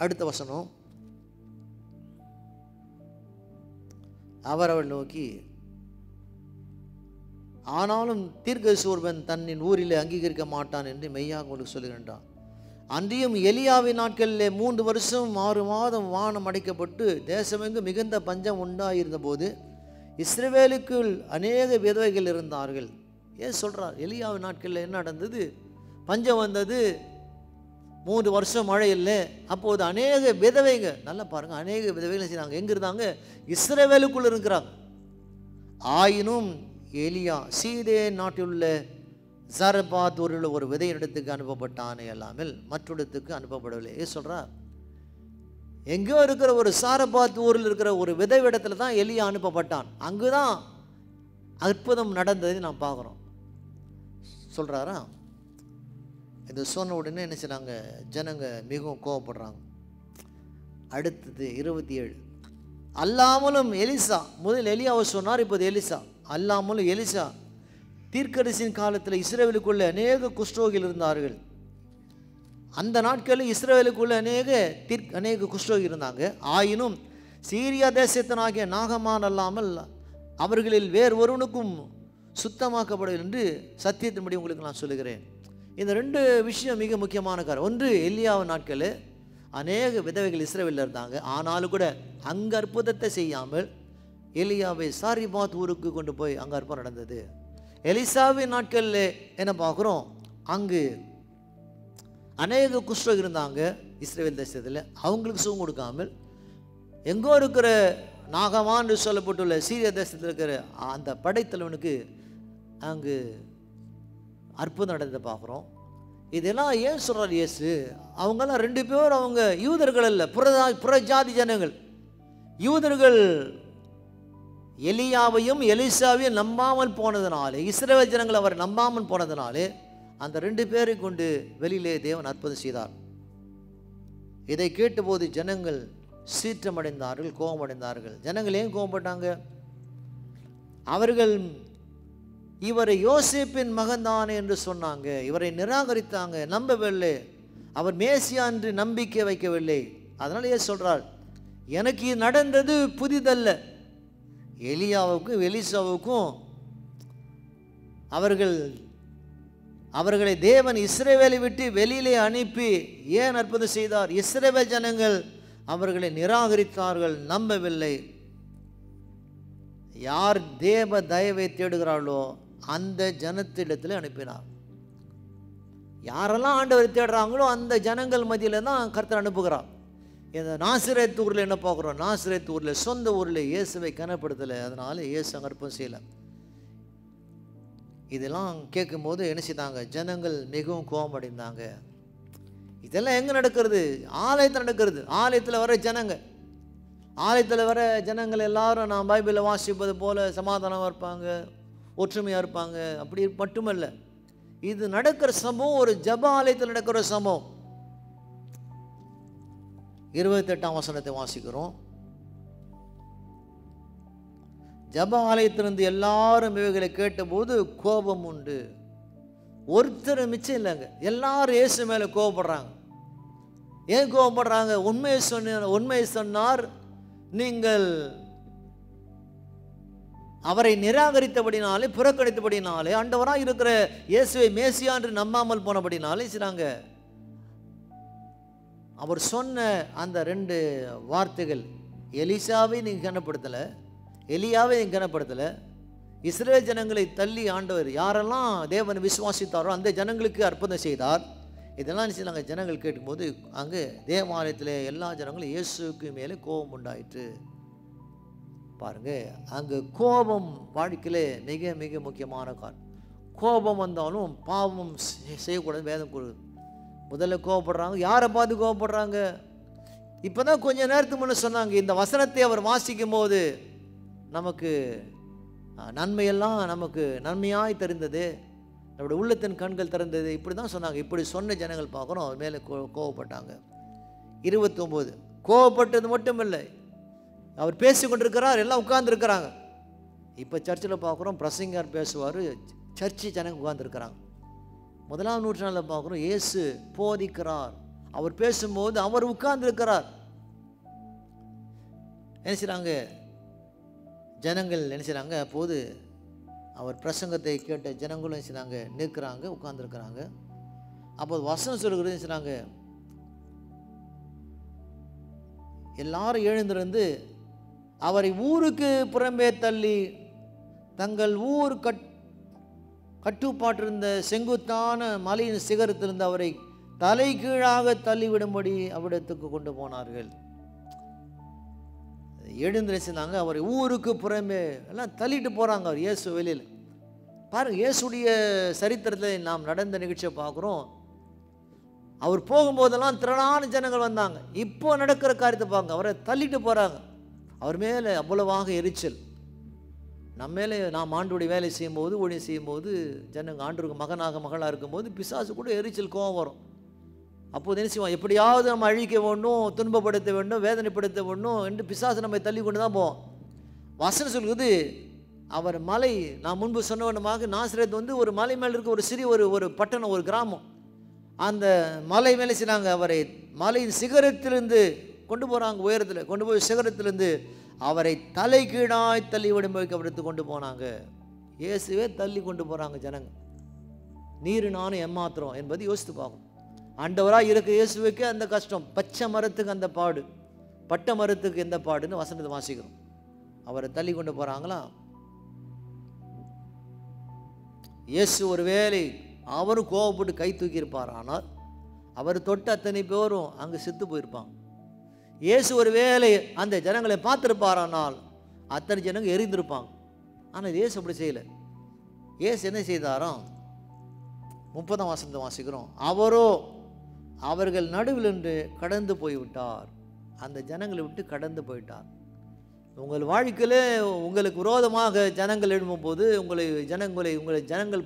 அடுத்த வசனம், அவள் நோக்கி, ஆனாலும் தீர்க்கதரிசி ஒருவன் தன்னின் ஊரிலே அங்கீகரிக்க மாட்டான் என்று மெய்யாக உங்களுக்கு சொல்லுகின்றான். அன்றியும் எலியாவின் நாட்களிலே 3 வருஷம் 6 மாதம் வானம் அடைக்கப்பட்டு தேசமெங்கு மிகுந்த பஞ்சம் உண்டாயிருந்த போது இஸ்ரவேலுக்குள் அநேக விதவைகள் இருந்தார்கள். ஏன் சொல்கிறார்? எலியாவின் நாட்களில் என்ன நடந்தது? பஞ்சம் வந்தது, 3 வருஷம் மழை இல்லை. அப்போது அநேக விதவைங்க, நல்லா பாருங்கள், அநேக விதவைகள் செய்கிறாங்க. எங்கே இருந்தாங்க? இஸ்ரவேலுக்குள் இருக்கிறாங்க. ஆயினும் எலியா சீதே நாட்டில் உள்ள சரபாத் ஊரில் ஒரு விதை இடத்துக்கு அனுப்பப்பட்டானே அல்லாமல் மற்றொடத்துக்கு அனுப்பப்படவில்லை. ஏன் சொல்கிறா? எங்கேயோ இருக்கிற ஒரு சாரபாத் ஊரில் இருக்கிற ஒரு விதை இடத்துல தான் எலியா அனுப்பப்பட்டான். அங்கு தான் அற்புதம் நடந்ததை நாம் பார்க்குறோம். சொல்கிறாரா? இந்த சொன்ன உடனே என்ன செய்றாங்க? ஜனங்க மிகவும் கோவப்படுறாங்க. அடுத்தது 27. அல்லாமலும் எலிசா, முதல் எலியாவை சொன்னார், இப்போது எலிசா. அல்லாமலும் எலிசா தீர்க்கதரிசியின் காலத்தில் இஸ்ரவேலுக்குள்ள அநேக குஷ்டரோகிகள் இருந்தார்கள். அந்த நாட்களில் இஸ்ரவேலுக்குள்ள அநேக குஷ்டரோகி இருந்தாங்க. ஆயினும் சீரியா தேசத்தினாகிய நாகமான் அல்லாமல் அவர்களில் வேறு ஒருவனுக்கும் சுத்தமாக்கப்படவில்லை என்று சத்தியத்தின்படி உங்களுக்கு நான் சொல்லுகிறேன். இந்த 2 விஷயம் மிக முக்கியமான காரணம். ஒன்று, எலியாவின் நாட்களில் அநேக விதவைகள் இஸ்ரவேலில் இருந்தாங்க. ஆனாலும் கூட அங்கே அற்புதத்தை செய்யாமல் எலியாவை சாரிபாத் ஊருக்கு கொண்டு போய் அங்கே அற்புதம் நடந்தது. எலிசாவின் நாட்களில் என்ன பார்க்குறோம்? அங்கு அநேக குஷ்டம் இருந்தாங்க இஸ்ரவேல் தேசத்தில். அவங்களுக்கு சுகம் கொடுக்காமல் எங்கோ இருக்கிற நாகமான் சொல்லப்பட்டுள்ள சீரிய தேசத்தில் இருக்கிற அந்த படைத்தலைவனுக்கு அங்கு அற்புதம் நடந்ததை பார்க்குறோம். இதெல்லாம் ஏன் சொல்கிறார் இயேசு? அவங்கெல்லாம் 2 பேர், அவங்க யூதர்கள் அல்ல, புறஜாதி ஜனங்கள். யூதர்கள் எலியாவையும் எலிசாவையும் நம்பாமல் போனதுனாலே, இஸ்ரவேல் ஜனங்கள் அவர் நம்பாமல் போனதுனாலே அந்த 2 பேரை கொண்டு வெளியிலே தேவன் அற்புதம் செய்தார். இதை கேட்டபோது ஜனங்கள் சீற்றமடைந்தார்கள், கோபமடைந்தார்கள். ஜனங்கள் ஏன் கோபப்பட்டாங்க? அவர்கள் இவரை யோசேப்பின் மகன்தானே என்று சொன்னாங்க. இவரை நிராகரித்தாங்க, நம்பவில்லை. அவர் மேசியா என்று நம்பிக்கை வைக்கவில்லை. அதனால ஏன் சொல்றார்? எனக்கு இது நடந்தது புதிதல்ல. எலியாவுக்கும் எலிசாவுக்கும் அவர்களை தேவன் இஸ்ரவேலை விட்டு வெளியிலே அனுப்பி ஏன் அற்புதம் செய்தார்? இஸ்ரவேல் ஜனங்கள் அவர்களை நிராகரித்தார்கள், நம்பவில்லை. யார் தேவ தயவை தேடுகிறார்களோ அந்த ஜனத்திடத்தில் அனுப்பினார். யாரெல்லாம் ஆண்டவரை தேடுறாங்களோ அந்த ஜனங்கள் மத்தியில் தான் கர்த்தர் அனுப்புகிறார். இந்த நாசரேத் ஊரில் என்ன பார்க்குறோம்? நாசரேத் ஊரில், சொந்த ஊரில் இயேசுவை கனப்படுத்தலை. அதனால இயேசு அங்கே அற்புதம் செய்யலை. இதெல்லாம் கேட்கும்போது என்ன செய்தாங்க? ஜனங்கள் மிகவும் கோபமடைந்தாங்க. இதெல்லாம் எங்கே நடக்கிறது? ஆலயத்தில் நடக்கிறது. ஆலயத்தில் வர ஜனங்கள் எல்லாரும் நான் பைபிளில் வாசிப்பது போல சமாதானமாக இருப்பாங்க, ஒற்றுமையாக இருப்பாங்க. அப்படி மட்டுமல்ல, இது நடக்கிற சம்பவம் ஒரு ஜப ஆலயத்தில் நடக்கிற சம்பவம். 28ஆம் வசனத்தை வாசிக்கிறோம். ஜப ஆலயத்திலிருந்து எல்லாரும் இவைகளை கேட்டபோது கோபம் உண்டு. ஒருத்தர் மிச்சம் இல்லைங்க. எல்லாரும் இயேசு மேலே கோபப்படுறாங்க. ஏன் கோபப்படுறாங்க? உண்மையை சொன்னார், நீங்கள் அவரை நிராகரித்தபடினாலே, புறக்கணித்தபடினாலே, ஆண்டவராக இருக்கிற இயேசுவை மேசியா என்று நம்பாமல் போனபடினாலே செய்றாங்க. அவர் சொன்ன அந்த 2 வார்த்தைகள், எலிசாவை நீங்கள் கனப்படுத்தலை, எலியாவை நீங்கள் கனப்படுத்தலை, இஸ்ரவேல் ஜனங்களை தள்ளி ஆண்டவர் யாரெல்லாம் தேவனை விசுவாசித்தாரோ அந்த ஜனங்களுக்கு அற்புதம் செய்தார். இதெல்லாம் நாங்கள் ஜனங்கள் கேட்கும்போது அங்கே தேவாலயத்தில் எல்லா ஜனங்களும் இயேசுக்கு மேலே கோபம் உண்டாயிற்று. பாருங்க, அங்கே கோபம் வாழ்க்கையிலே மிக மிக முக்கியமான காரணம். கோபம் வந்தாலும் பாவம் செய்யக்கூடாது வேதம் கூறுது. முதல்ல கோபப்படுறாங்க. யாரை பார்த்து கோபப்படுறாங்க? இப்போ தான் கொஞ்சம் நேரத்துக்கு முன்னே சொன்னாங்க, இந்த வசனத்தை அவர் வாசிக்கும் போது நமக்கு நன்மையெல்லாம் நமக்கு நன்மையாய் தெரிந்தது, நம்முடைய உள்ளத்தின் கண்கள் திறந்தது, இப்படி தான் சொன்னாங்க. இப்படி சொன்ன ஜனங்கள் பார்க்குறோம், அவர் மேலே கோவப்பட்டாங்க. 29 கோவப்பட்டது மட்டும் இல்லை, அவர் பேசி கொண்டிருக்கிறார், எல்லாம் உட்கார்ந்துருக்கிறாங்க. இப்போ சர்ச்சில் பார்க்குறோம், பிரசங்கர் பேசுவார், சர்ச்சு ஜனங்க உட்கார்ந்துருக்கிறாங்க. 1ஆம் நூற்றாண்டில் பார்க்குறோம், இயேசு போதிக்கிறார், அவர் பேசும்போது அவர் உட்கார்ந்துருக்கிறார். என்ன செய்கிறாங்க ஜனங்கள்? என்ன செய்கிறாங்க? அப்போது அவர் பிரசங்கத்தை கேட்ட ஜனங்களும் என்ன செய்கிறாங்க? நிற்கிறாங்க, உட்கார்ந்துருக்கிறாங்க. அப்போது வசனம் சொல்கிறது என்ன செய்கிறாங்க? எல்லாரும் எழுந்திருந்து அவரை ஊருக்கு புறம்பே தள்ளி தங்கள் ஊர் கட்டுப்பாட்டிருந்த செங்குத்தான மலையின் சிகரத்திலிருந்து அவரை தலை கீழாக தள்ளிவிடும்படி அவ்விடத்துக்கு கொண்டு போனார்கள். எழுந்திருந்தாங்க, அவரை ஊருக்கு புறம்பே எல்லாம் தள்ளிட்டு போகிறாங்க. அவர் இயேசு வெளியில் பாருங்கள். இயேசுடைய சரித்திரத்தில் நாம் நடந்த நிகழ்ச்சியை பார்க்குறோம். அவர் போகும்போதெல்லாம் திரளான ஜனங்கள் வந்தாங்க. இப்போ நடக்கிற காரியத்தை பாருங்க, அவரை தள்ளிட்டு போகிறாங்க. அவர் மேலே அவ்வளவாக எரிச்சல். நம்ம மேலே நாம் ஆண்டுடைய வேலை செய்யும்போது, ஊழியம் செய்யும்போது, ஜனங்க ஆண்டவருக்கு மகனாக மகளாக இருக்கும்போது பிசாசு கூட எரிச்சல் கோபம் வரும். அப்போது என்ன செய்வோம்? எப்படியாவது நம்ம அழிக்க வேண்டும், துன்பப்படுத்த வேண்டும், வேதனைப்படுத்த வேண்டும் என்று பிசாசு நம்மை தள்ளி கொண்டு தான் போவோம். வசனம் சொல்கிறது, அவர் மலை, நான் முன்பு சொன்னவனமாக நாசரேத் ஒரு மலை மேலே இருக்க ஒரு சிறிய ஒரு பட்டணம், ஒரு கிராமம். அந்த மலை மேலே செய்கிறாங்க, அவரை மலையின் சிகரத்திலிருந்து கொண்டு போகிறாங்க. உயரத்தில் கொண்டு போய் சிகரத்திலிருந்து அவரை தலை கீழாய் தள்ளி விடும்படிக்கு அவருக்கு கொண்டு போனாங்க. இயேசுவே தள்ளி கொண்டு போகிறாங்க ஜனங்க. நீர் நானும் ஏமாத்துறோம் என்பது யோசித்து பார்க்கும். ஆண்டவராக இருக்க இயேசுவுக்கு அந்த கஷ்டம். பச்சை மரத்துக்கு அந்த பாடு, பட்டை மரத்துக்கு எந்த பாடுன்னு வசனத்தை வாசிக்கிறோம். அவரை தள்ளி கொண்டு போகிறாங்களா? இயேசு ஒரு வேளை அவரும் கோவப்பட்டு கை தூக்கியிருப்பார். ஆனால் அவர் தொட்ட அத்தனை பேரும் அங்கே செத்து போயிருப்பாங்க. இயேசு ஒரு வேளை அந்த ஜனங்களை பார்த்துருப்பாரானால் அத்தனை ஜனங்க எரிந்திருப்பாங்க. ஆனால் இயேசு அப்படி செய்யலை. இயேசு என்ன செய்தாராம்? 30ஆம் வசனத்தை வாசிக்கிறோம். அவரோ அவர்கள் நடுவில் நின்று கடந்து போய்விட்டார். அந்த ஜனங்களை விட்டு கடந்து போயிட்டார். உங்கள் வாழ்க்கையிலே உங்களுக்கு விரோதமாக ஜனங்கள் எழும்பும்போது, உங்களை ஜனங்கள்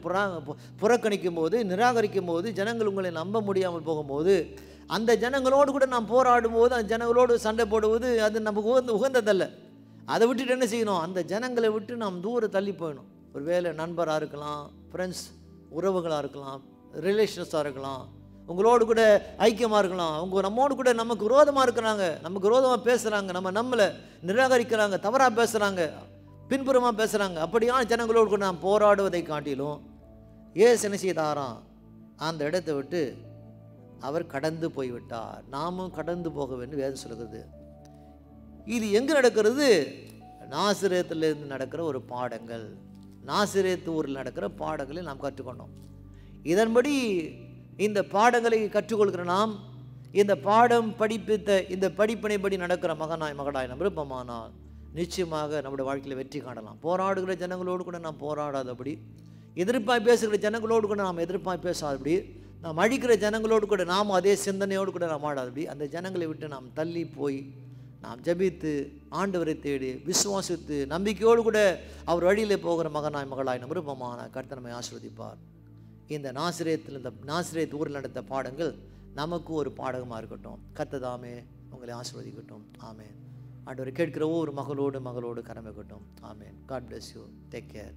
புறக்கணிக்கும் போது, நிராகரிக்கும் போது, ஜனங்கள் உங்களை நம்ப முடியாமல் போகும்போது, அந்த ஜனங்களோடு கூட நாம் போராடும் போது, அந்த ஜனங்களோடு சண்டை போடுவது அது நமக்கு உகந்ததல்ல. அதை விட்டுட்டு என்ன செய்யணும்? அந்த ஜனங்களை விட்டு நாம் தூரம் தள்ளி போயிடணும். ஒரு வேளை நண்பராக இருக்கலாம், ஃப்ரெண்ட்ஸ் உறவுகளாக இருக்கலாம், ரிலேஷன்ஸாக இருக்கலாம், உங்களோடு கூட ஐக்கியமாக இருக்கலாம். நம்மோடு கூட நமக்கு விரோதமாக இருக்கிறாங்க, நமக்கு விரோதமாக பேசுகிறாங்க, நம்மளை நிராகரிக்கிறாங்க, தவறாக பேசுகிறாங்க, பின்புறமாக பேசுகிறாங்க. அப்படியான ஜனங்களோடு கூட நாம் போராடுவதை காட்டிலும் இயேசு என்ன செய்தாராம்? அந்த இடத்தை விட்டு அவர் கடந்து போய்விட்டார். நாமும் கடந்து போக வேண்டும் வேதம் சொல்கிறது. இது எங்கே நடக்கிறது? நாசரேத்திலிருந்து நடக்கிற ஒரு பாடங்கள், நாசரேத்து ஊரில் நடக்கிற பாடங்களை நாம் கற்றுக்கொண்டோம். இதன்படி இந்த பாடங்களை கற்றுக்கொள்கிற நாம், இந்த பாடம் படிப்பித்த இந்த படிப்பினைப்படி நடக்கிற மகனாய் நம் விருப்பமானால் நிச்சயமாக நம்முடைய வாழ்க்கையில் வெற்றி காணலாம். போராடுகிற ஜனங்களோடு கூட நாம் போராடாதபடி, எதிர்ப்பாய் பேசுகிற ஜனங்களோடு கூட நாம் எதிர்ப்பாய் பேசாதபடி, நாம் அழிக்கிற ஜனங்களோடு கூட நாம் அதே சிந்தனையோடு கூட நாம் ஆடாதபடி, அந்த ஜனங்களை விட்டு நாம் தள்ளி போய் நாம் ஜபித்து ஆண்டவரை தேடி விசுவாசித்து நம்பிக்கையோடு கூட அவர் வழியில் போகிற மகளாய் நம் விருப்பமான கர்த்தர் நம்மை ஆசீர்வதிப்பார். இந்த நாசரேத் ஊரில் நடந்த பாடங்கள் நமக்கு ஒரு பாடகமாக இருக்கட்டும். கர்த்தர் தாமே உங்களை ஆசீர்வதிக்கட்டும். ஆமென். ஆண்டவரை கேட்கிற ஒவ்வொரு மகளோடு கரம் வைக்கட்டும். ஆமென். God bless you. Take care.